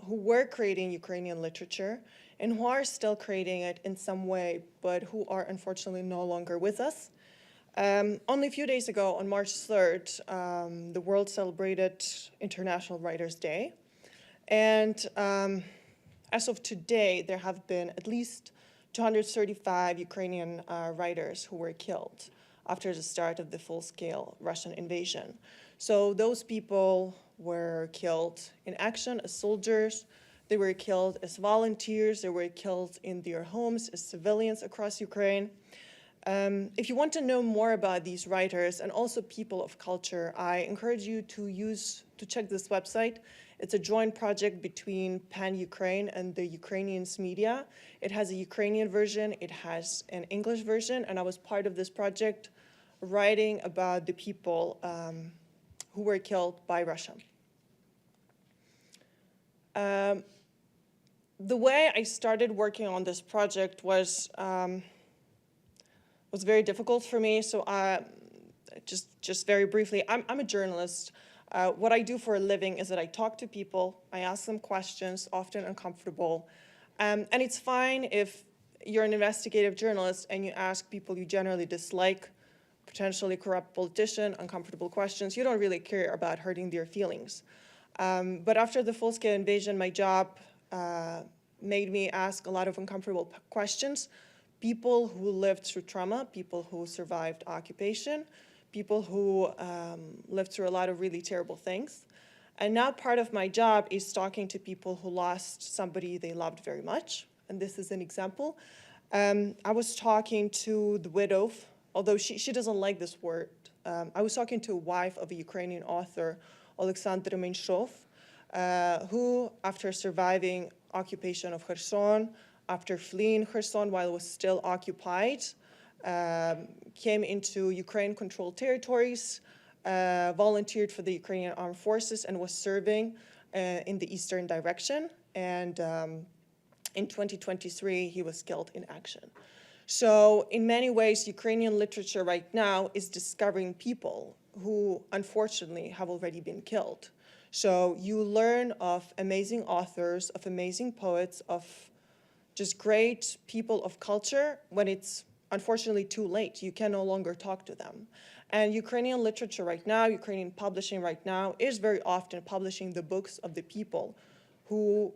Speaker 5: who were creating Ukrainian literature and who are still creating it in some way, but who are unfortunately no longer with us. Only a few days ago, on March 3rd, the world celebrated International Writers' Day. And as of today, there have been at least 235 Ukrainian writers who were killed after the start of the full-scale Russian invasion. So those people were killed in action as soldiers, they were killed as volunteers, they were killed in their homes as civilians across Ukraine. If you want to know more about these writers and also people of culture, I encourage you to check this website. It's a joint project between Pan-Ukraine and the Ukrainians media. It has a Ukrainian version, it has an English version, and I was part of this project writing about the people who were killed by Russia. The way I started working on this project was very difficult for me. So just very briefly, I'm a journalist. What I do for a living is that I talk to people, I ask them questions, often uncomfortable. And it's fine if you're an investigative journalist and you ask people you generally dislike, potentially corrupt politician, uncomfortable questions. You don't really care about hurting their feelings. But after the full-scale invasion, my job made me ask a lot of uncomfortable questions. People who lived through trauma, people who survived occupation, people who lived through a lot of really terrible things. And now part of my job is talking to people who lost somebody they loved very much. And this is an example. I was talking to the widow, although she doesn't like this word. I was talking to a wife of a Ukrainian author, Oleksandr Menshov, who, after surviving occupation of Kherson, after fleeing Kherson while it was still occupied, came into Ukraine-controlled territories, volunteered for the Ukrainian Armed Forces, and was serving in the eastern direction. And in 2023, he was killed in action. So in many ways, Ukrainian literature right now is discovering people who, unfortunately, have already been killed. So you learn of amazing authors, of amazing poets, of just great people of culture when it's unfortunately too late. You can no longer talk to them. And Ukrainian literature right now, Ukrainian publishing right now, is very often publishing the books of the people who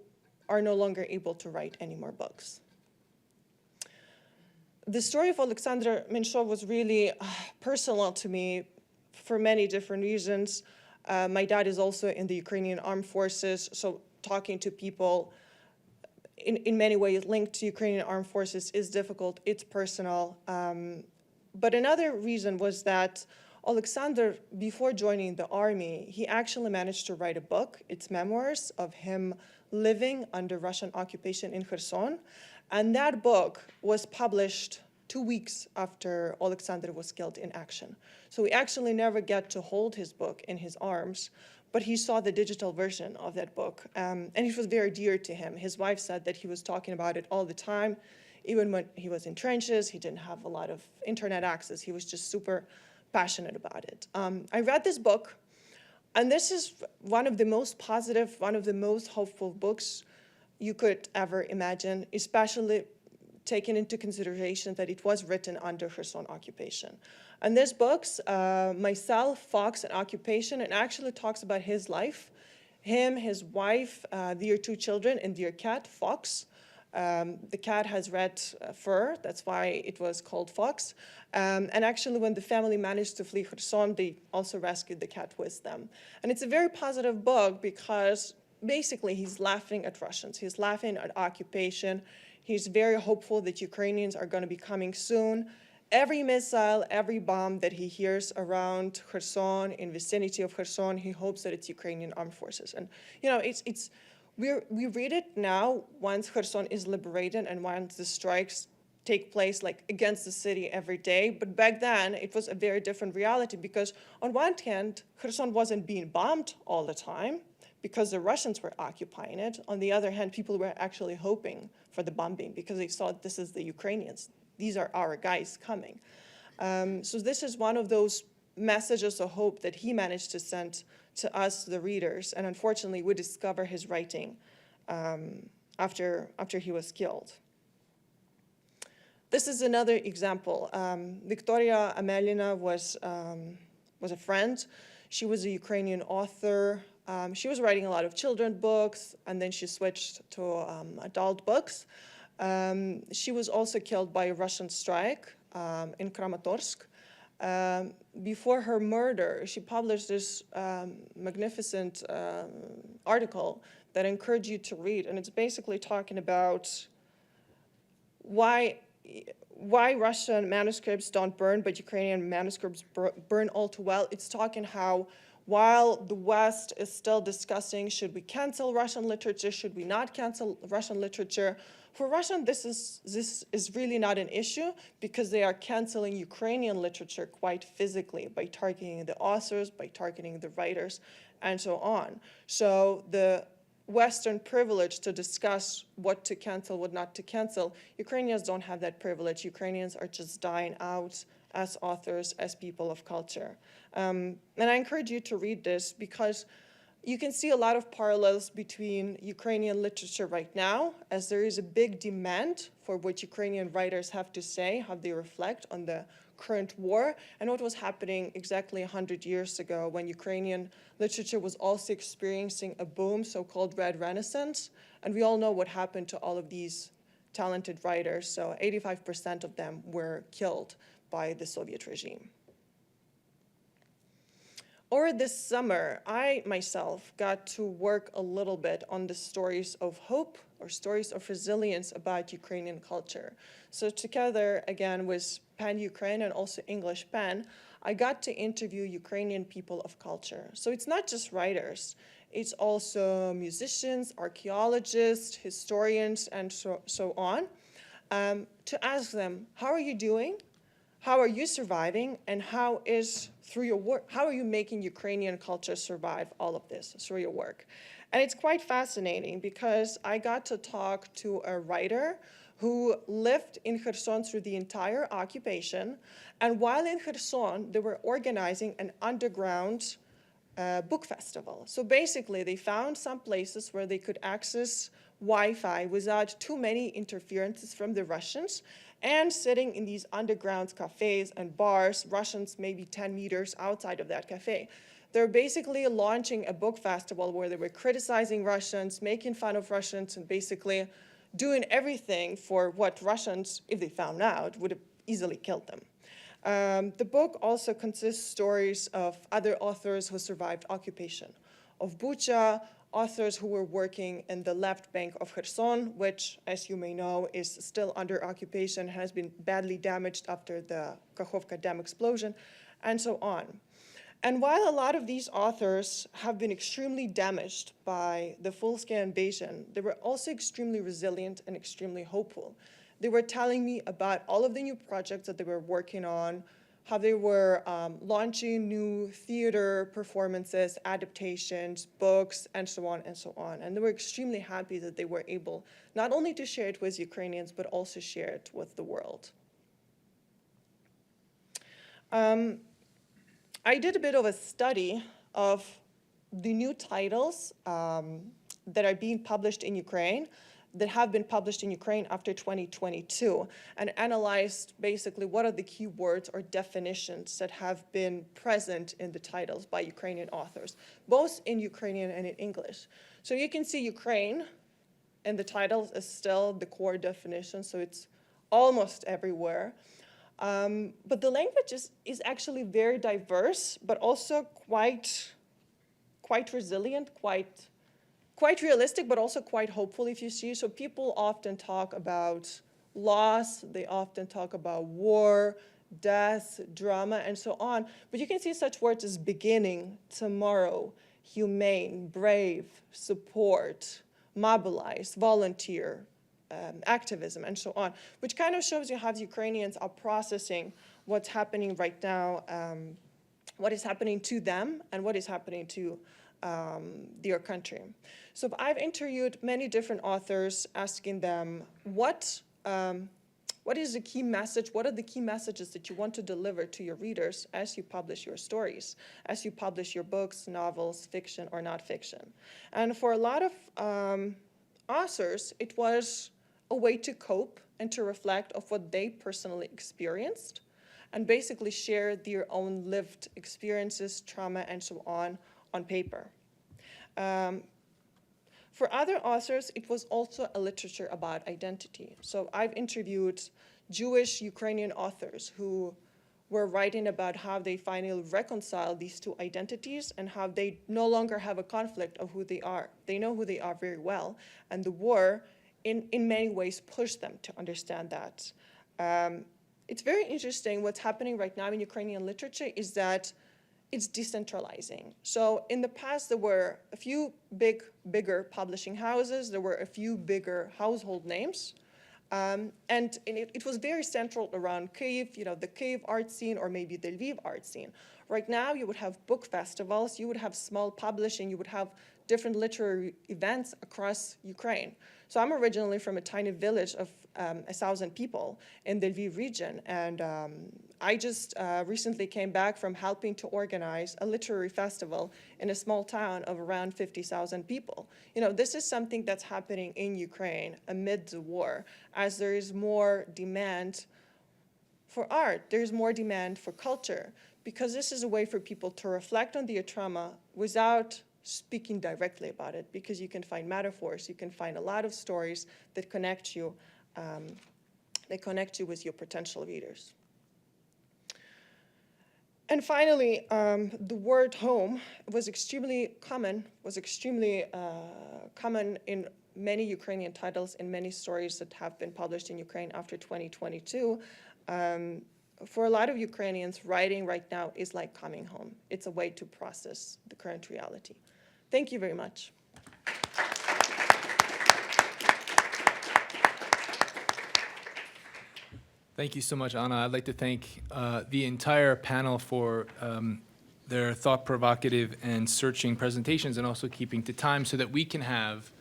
Speaker 5: are no longer able to write any more books. The story of Oleksandr Menshov was really personal to me for many different reasons. My dad is also in the Ukrainian Armed Forces, so talking to people in many ways linked to Ukrainian Armed Forces is difficult, it's personal. But another reason was that Oleksandr, before joining the army, he actually managed to write a book. It's memoirs of him living under Russian occupation in Kherson. And that book was published 2 weeks after Oleksandr was killed in action. So we actually never get to hold his book in his arms, but he saw the digital version of that book, and it was very dear to him. His wife said that he was talking about it all the time, even when he was in trenches. He didn't have a lot of internet access. He was just super passionate about it. I read this book, and this is one of the most positive, one of the most hopeful books you could ever imagine, especially taking into consideration that it was written under Kherson occupation. And this book, Myself, Fox, and Occupation, it actually talks about his life, him, his wife, their 2 children, and their cat, Fox. The cat has red fur, that's why it was called Fox. And actually, when the family managed to flee Kherson, they also rescued the cat with them. And it's a very positive book because basically he's laughing at Russians, he's laughing at occupation, he's very hopeful that Ukrainians are going to be coming soon. Every missile, every bomb that he hears around Kherson, in vicinity of Kherson, he hopes that it's Ukrainian armed forces. And you know, we read it now once Kherson is liberated and once the strikes take place like against the city every day. But back then, it was a very different reality because on one hand, Kherson wasn't being bombed all the time because the Russians were occupying it. On the other hand, people were actually hoping for the bombing because they thought this is the Ukrainians. These are our guys coming. So this is one of those messages of hope that he managed to send to us, the readers. And unfortunately, we discover his writing after he was killed. This is another example. Victoria Amelina was a friend. She was a Ukrainian author. She was writing a lot of children's books, and then she switched to adult books. She was also killed by a Russian strike in Kramatorsk. Before her murder, she published this magnificent article that I encourage you to read, and it's basically talking about why Russian manuscripts don't burn, but Ukrainian manuscripts burn all too well. It's talking how while the West is still discussing, should we cancel Russian literature, should we not cancel Russian literature, for Russian, this is really not an issue because they are canceling Ukrainian literature quite physically by targeting the authors, by targeting the writers, and so on. So the Western privilege to discuss what to cancel, what not to cancel, Ukrainians don't have that privilege. Ukrainians are just dying out as authors, as people of culture. And I encourage you to read this because you can see a lot of parallels between Ukrainian literature right now, as there is a big demand for what Ukrainian writers have to say, how they reflect on the current war, and what was happening exactly 100 years ago when Ukrainian literature was also experiencing a boom, so-called Red Renaissance. And we all know what happened to all of these talented writers. So 85% of them were killed by the Soviet regime. Over this summer, I myself got to work a little bit on the stories of hope or stories of resilience about Ukrainian culture. So together, again, with PEN Ukraine and also English PEN, I got to interview Ukrainian people of culture. So it's not just writers, it's also musicians, archaeologists, historians, and so on, to ask them, how are you doing? How are you surviving, and how is, through your work, how are you making Ukrainian culture survive all of this through your work? And it's quite fascinating because I got to talk to a writer who lived in Kherson through the entire occupation, and while in Kherson, they were organizing an underground book festival. So basically, they found some places where they could access Wi-Fi without too many interferences from the Russians, and sitting in these underground cafes and bars, Russians maybe 10 meters outside of that cafe. They're basically launching a book festival where they were criticizing Russians, making fun of Russians, and basically doing everything for what Russians, if they found out, would have easily killed them. The book also consists stories of other authors who survived occupation, of Bucha, authors who were working in the left bank of Kherson, which, as you may know, is still under occupation, has been badly damaged after the Kakhovka Dam explosion, and so on. And while a lot of these authors have been extremely damaged by the full-scale invasion, they were also extremely resilient and extremely hopeful. They were telling me about all of the new projects that they were working on, how they were launching new theater performances, adaptations, books, and so on and so on. And they were extremely happy that they were able not only to share it with Ukrainians, but also share it with the world. I did a bit of a study of the new titles that are being published in Ukraine, that have been published in Ukraine after 2022, and analyzed basically what are the key words or definitions that have been present in the titles by Ukrainian authors, both in Ukrainian and in English. So you can see Ukraine in the titles is still the core definition, so it's almost everywhere. But the language is actually very diverse, but also quite resilient, quite realistic, but also quite hopeful, if you see. So people often talk about loss, they often talk about war, death, drama, and so on. But you can see such words as beginning, tomorrow, humane, brave, support, mobilize, volunteer, activism, and so on, which kind of shows you how the Ukrainians are processing what's happening right now, what is happening to them, and what is happening to their country. So I've interviewed many different authors, asking them what is the key message, what are the key messages that you want to deliver to your readers as you publish your stories, as you publish your books, novels, fiction or not fiction. And for a lot of authors, it was a way to cope and to reflect of what they personally experienced and basically share their own lived experiences, trauma, and so on paper. For other authors, it was also a literature about identity. So I've interviewed Jewish Ukrainian authors who were writing about how they finally reconcile these two identities and how they no longer have a conflict of who they are. They know who they are very well, and the war in many ways pushed them to understand that. It's very interesting what's happening right now in Ukrainian literature is that it's decentralizing. So in the past, there were a few bigger publishing houses, there were a few bigger household names, and it was very central around Kyiv, the Kyiv art scene or maybe the Lviv art scene. Right now, you would have book festivals, you would have small publishing, you would have different literary events across Ukraine. So I'm originally from a tiny village of 1,000 people in the Lviv region, and I just recently came back from helping to organize a literary festival in a small town of around 50,000 people. This is something that's happening in Ukraine amid the war, as there is more demand for art, there's more demand for culture, because this is a way for people to reflect on their trauma without speaking directly about it, because you can find metaphors, you can find a lot of stories that connect you with your potential readers. And finally, the word home was extremely common in many Ukrainian titles and many stories that have been published in Ukraine after 2022. For a lot of Ukrainians, writing right now is like coming home. It's a way to process the current reality. Thank you very much.
Speaker 1: Thank you so much, Anna. I'd like to thank the entire panel for their thought-provocative and searching presentations, and also keeping to time so that we can have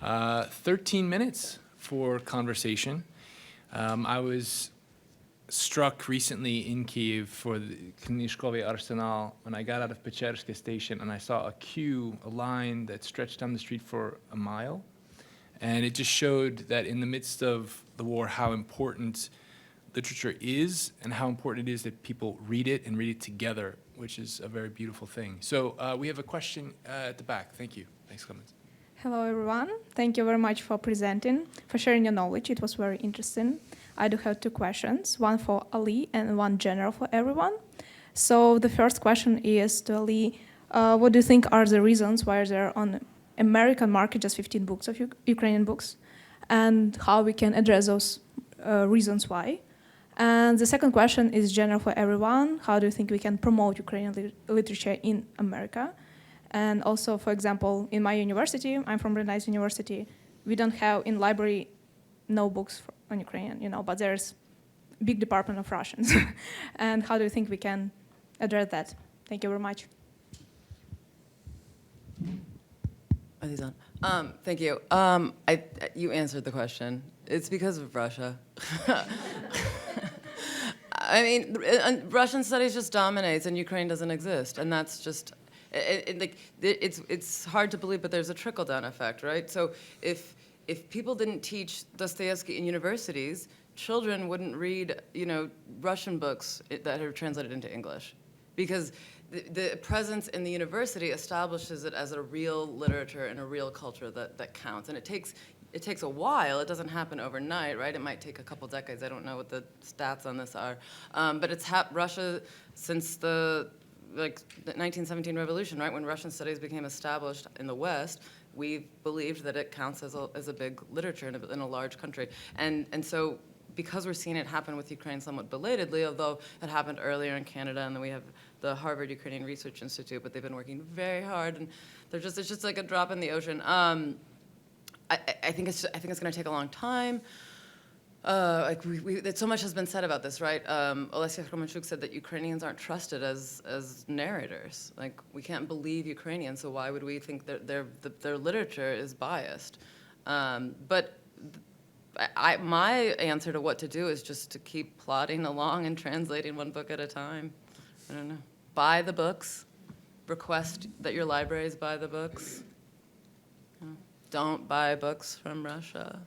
Speaker 1: 13 minutes for conversation. I was struck recently in Kyiv for the Knizhkovy Arsenal when I got out of Pecherske station and I saw a line that stretched down the street for a mile. And it just showed that in the midst of the war, how important literature is and how important it is that people read it and read it together, which is a very beautiful thing. So we have a question at the back. Thank you. Thanks, Clemens.
Speaker 6: Hello, everyone. Thank you very much for presenting, for sharing your knowledge. It was very interesting. I do have two questions, one for Ali and one general for everyone. So the first question is to Ali. What do you think are the reasons why there are on American market just 15 books of Ukrainian books, and how we can address those reasons why? And the second question is general for everyone. How do you think we can promote Ukrainian literature in America? And also, for example, in my university, I'm from Brandeis University, we don't have in library no books on Ukrainian, but there's a big department of Russians. And how do you think we can address that? Thank you very much.
Speaker 4: Are these on? Thank you. You answered the question. It's because of Russia. I mean, Russian studies just dominates, and Ukraine doesn't exist, and that's just. It's hard to believe, but there's a trickle-down effect, right? So if people didn't teach Dostoevsky in universities, children wouldn't read, Russian books that are translated into English, because the presence in the university establishes it as a real literature and a real culture that counts, and it takes a while. It doesn't happen overnight, right? It might take a couple decades. I don't know what the stats on this are, but it's Russia since the 1917 revolution, right? When Russian studies became established in the West, we believed that it counts as a big literature in a large country, and so because we're seeing it happen with Ukraine somewhat belatedly, although it happened earlier in Canada, and then we have the Harvard Ukrainian Research Institute, but they've been working very hard, and it's just like a drop in the ocean. I think it's going to take a long time. So much has been said about this, right? Olesya Khromanchuk said that Ukrainians aren't trusted as narrators. Like, we can't believe Ukrainians, so why would we think that their literature is biased? But my answer to what to do is just to keep plodding along and translating one book at a time. I don't know. Buy the books. Request that your libraries buy the books. Don't buy books from Russia.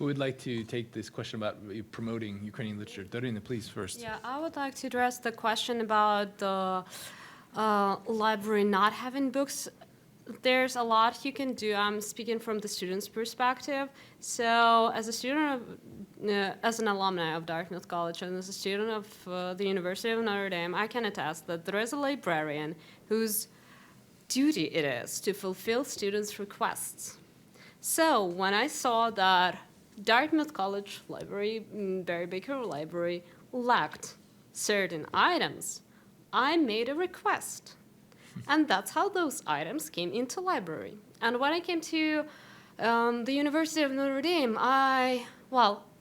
Speaker 1: Who would like to take this question about promoting Ukrainian literature? Daryna, please, first.
Speaker 2: Yeah, I would like to address the question about the library not having books. There's a lot you can do. I'm speaking from the student's perspective. So as a student of, as an alumni of Dartmouth College and as a student of the University of Notre Dame, I can attest that there is a librarian whose duty it is to fulfill students' requests. So when I saw that Dartmouth College Library, Barry Baker Library, lacked certain items, I made a request. And that's how those items came into library. And when I came to the University of Notre Dame, I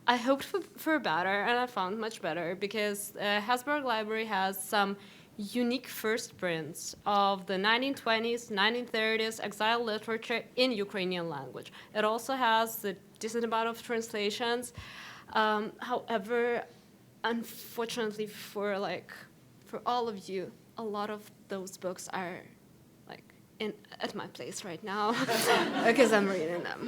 Speaker 2: hoped for better, and I found much better, because Hesburgh Library has some unique first prints of the 1920s, 1930s exile literature in Ukrainian language. It also has a decent amount of translations. However, unfortunately for all of you, a lot of those books are at my place right now because I'm reading them.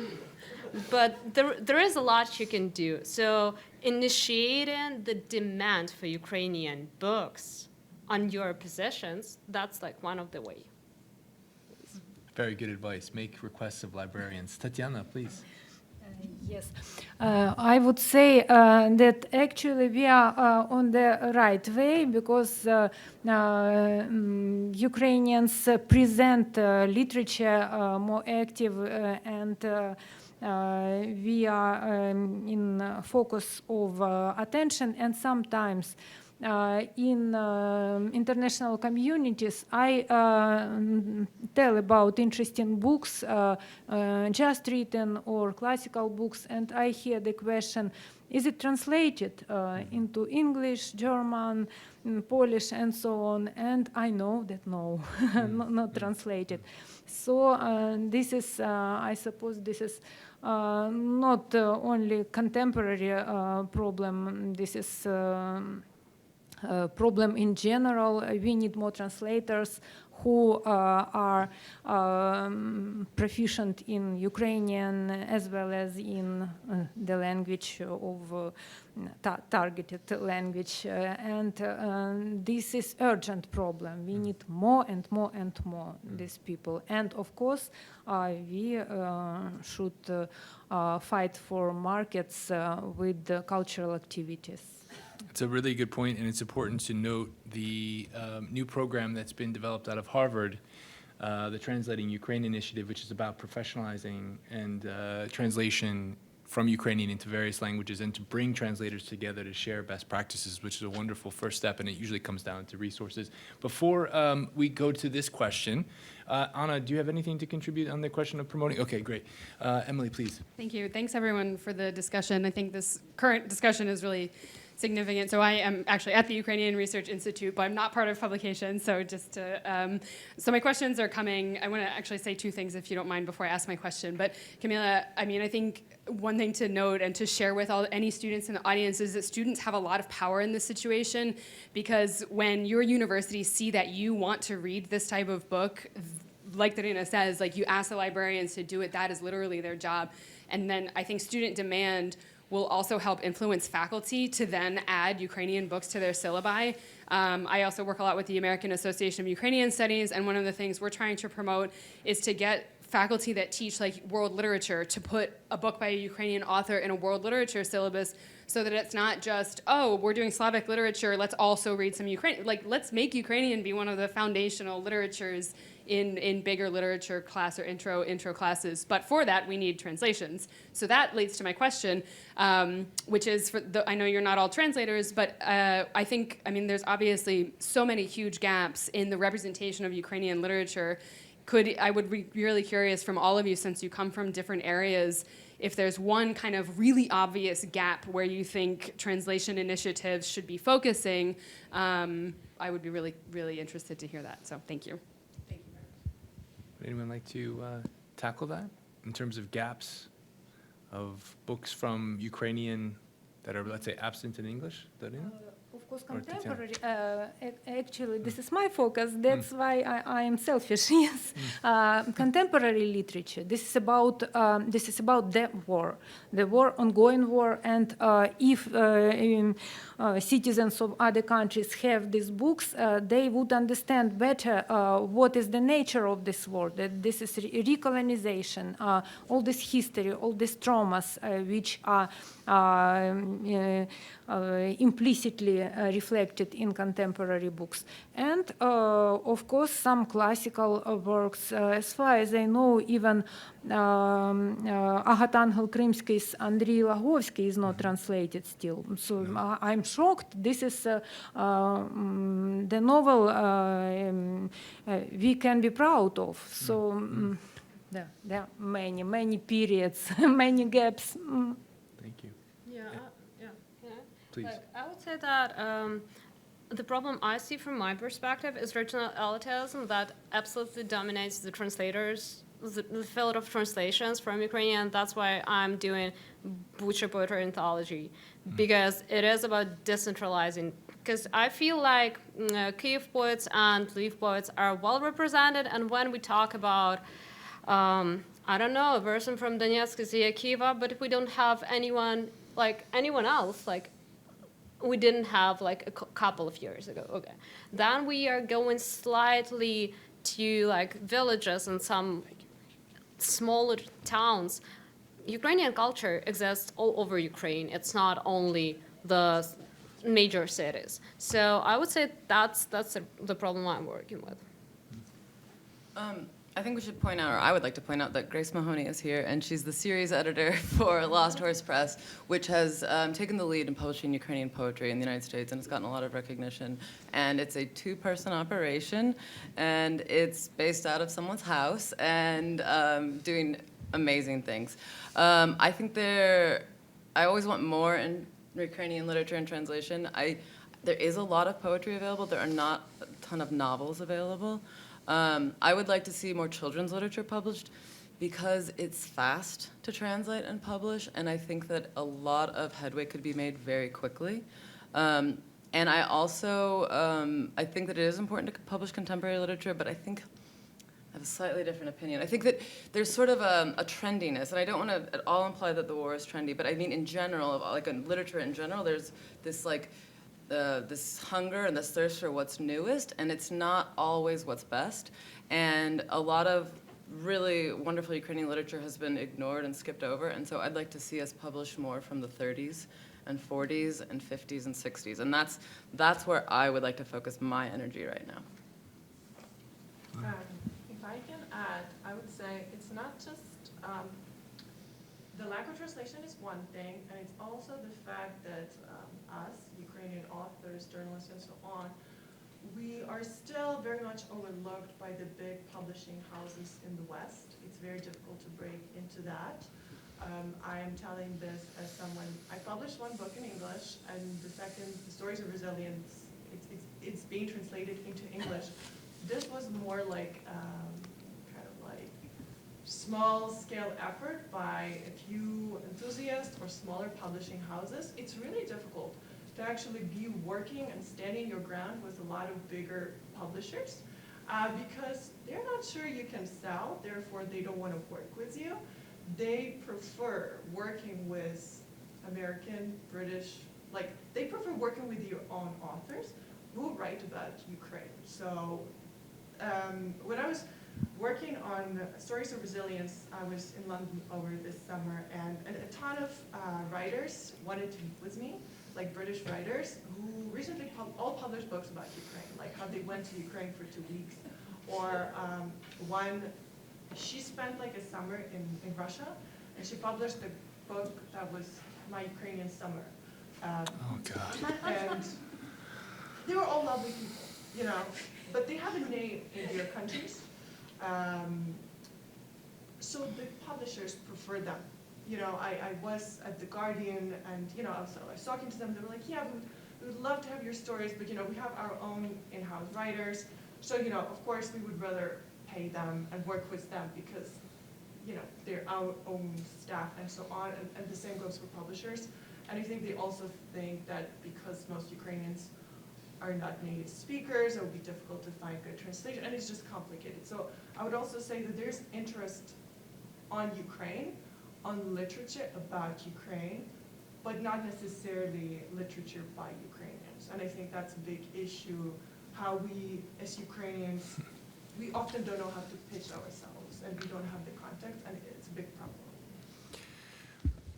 Speaker 2: But there is a lot you can do. So initiating the demand for Ukrainian books on your positions, that's one of the ways.
Speaker 1: Very good advice. Make requests of librarians. Tetiana, please.
Speaker 3: Yes, I would say that actually we are on the right way, because Ukrainians present literature more active, and we are in focus of attention, and sometimes in international communities, I tell about interesting books, just written or classical books, and I hear the question, is it translated into English, German, Polish, and so on? And I know that no, not translated. So this is, I suppose this is not only contemporary problem, this is problem in general. We need more translators who are proficient in Ukrainian as well as in the language of targeted language. And this is urgent problem. We need more and more and more these people. And of course, we should fight for markets with cultural activities.
Speaker 1: It's a really good point, and it's important to note the new program that's been developed out of Harvard, the Translating Ukraine Initiative, which is about professionalizing and translation from Ukrainian into various languages, and to bring translators together to share best practices, which is a wonderful first step, and it usually comes down to resources. Before we go to this question, Anna, do you have anything to contribute on the question of promoting? Okay, great. Emily, please.
Speaker 7: Thank you. Thanks, everyone, for the discussion. I think this current discussion is really significant. So I am actually at the Ukrainian Research Institute, but I'm not part of publication. So just to, so my questions are coming. I want to actually say two things, if you don't mind, before I ask my question. But Camila, I mean, I think one thing to note and to share with any students in the audience is that students have a lot of power in this situation, because when your universities see that you want to read this type of book, like Daryna says, you ask the librarians to do it, that is literally their job. And then I think student demand will also help influence faculty to then add Ukrainian books to their syllabi. I also work a lot with the American Association of Ukrainian Studies, and one of the things we're trying to promote is to get faculty that teach world literature to put a book by a Ukrainian author in a world literature syllabus, so that it's not just, oh, we're doing Slavic literature, let's also read some Ukrainian. Let's make Ukrainian be one of the foundational literatures in bigger literature class or intro classes. But for that, we need translations. So that leads to my question, which is, I know you're not all translators, but I think, there's obviously so many huge gaps in the representation of Ukrainian literature. I would be really curious from all of you, since you come from different areas, if there's one kind of really obvious gap where you think translation initiatives should be focusing. I would be really, really interested to hear that. So thank you.
Speaker 1: Would anyone like to tackle that in terms of gaps of books from Ukrainian that are, let's say, absent in English? Daryna?
Speaker 3: Of because
Speaker 1: Or Tetiana.
Speaker 3: contemporary, actually, this is my focus. That's why I am selfish. Yes, contemporary literature. This is about the war, ongoing war, and if citizens of other countries have these books, they would understand better what is the nature of this war. That this is recolonization, all this history, all these traumas which are implicitly reflected in contemporary books. And of course, some classical works. As far as I know, even Agat Angel Krimsky's Andrei Lagovsky is not translated still. So I'm shocked. This is the novel we can be proud of. So there are many periods, many gaps.
Speaker 1: Thank you.
Speaker 2: Yeah.
Speaker 1: Please.
Speaker 2: Like, I would say that the problem I see from my perspective is regional elitism that absolutely dominates the translators, the field of translations from Ukrainian. That's why I'm doing Bucha poetry anthology, because it is about decentralizing. Because I feel like Kyiv poets and Lviv poets are well represented, and when we talk about I don't know, a person from Donetsk is Kiva, but if we don't have anyone else, like we didn't have like a couple of years ago. Okay, then we are going slightly to like villages and some smaller towns. Ukrainian culture exists all over Ukraine. It's not only the major cities. So I would say that's the problem I'm working with.
Speaker 4: I think we should point out, or I would like to point out, that Grace Mahoney is here, and she's the series editor for Lost Horse Press, which has taken the lead in publishing Ukrainian poetry in the United States, and it's gotten a lot of recognition. And it's a two-person operation, and it's based out of someone's house, and doing amazing things. I think I always want more in Ukrainian literature and translation. There is a lot of poetry available. There are not a ton of novels available. I would like to see more children's literature published because it's fast to translate and publish, and I think that a lot of headway could be made very quickly. And I also, I think that it is important to publish contemporary literature, but I think I have a slightly different opinion. I think that there's sort of a trendiness, and I don't want to at all imply that the war is trendy, but I mean in general, like in literature in general, there's this like, this hunger and this thirst for what's newest, and it's not always what's best. And a lot of really wonderful Ukrainian literature has been ignored and skipped over, and so I'd like to see us publish more from the 30s and 40s and 50s and 60s, and that's where I would like to focus my energy right now.
Speaker 5: If I can add, I would say it's not just the lack of translation is one thing, and it's also the fact that us, Ukrainian authors, journalists, and so on, we are still very much overlooked by the big publishing houses in the West. It's very difficult to break into that. I am telling this as someone, I published one book in English, and the second, The Stories of Resilience, it's being translated into English. This was more like kind of like small-scale effort by a few enthusiasts or smaller publishing houses. It's really difficult to actually be working and standing your ground with a lot of bigger publishers because they're not sure you can sell, therefore they don't want to work with you. They prefer working with American, British, like they prefer working with your own authors who write about Ukraine. So when I was working on Stories of Resilience, I was in London over this summer, and a ton of writers wanted to meet with me, like British writers who recently all published books about Ukraine, like how they went to Ukraine for 2 weeks. Or one, she spent like a summer in Russia, and she published a book that was My Ukrainian Summer.
Speaker 1: Oh, God.
Speaker 5: And they were all lovely people, you know, but they have a name in their countries. So the publishers prefer them. You know, I was at The Guardian, and, you know, I was talking to them. They were like, yeah, we would love to have your stories, but, you know, we have our own in-house writers. So, you know, of course, we would rather pay them and work with them because, you know, they're our own staff and so on. And the same goes for publishers. And I think they also think that because most Ukrainians are not native speakers. It would be difficult to find good translation, and it's just complicated. So I would also say that there's interest on Ukraine, on literature about Ukraine, but not necessarily literature by Ukrainians. And I think that's a big issue, how we, as Ukrainians, we often don't know how to pitch ourselves, and we don't have the context, and it's a big problem.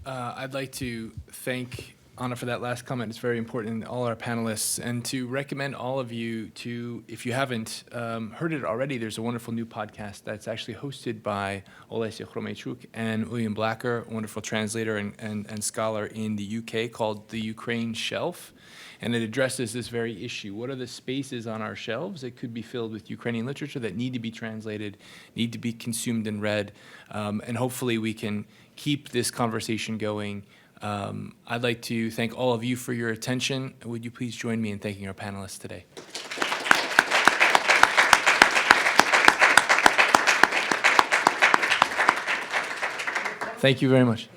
Speaker 1: I'd like to thank Anna for that last comment. It's very important, all our panelists, and to recommend all of you to, if you haven't heard it already, there's a wonderful new podcast that's actually hosted by Olesya Chromeichuk and William Blacker, a wonderful translator and scholar in the UK, called The Ukraine Shelf. And it addresses this very issue. What are the spaces on our shelves that could be filled with Ukrainian literature that need to be translated, need to be consumed and read, and hopefully we can keep this conversation going. I'd like to thank all of you for your attention. Would you please join me in thanking our panelists today? Thank you very much.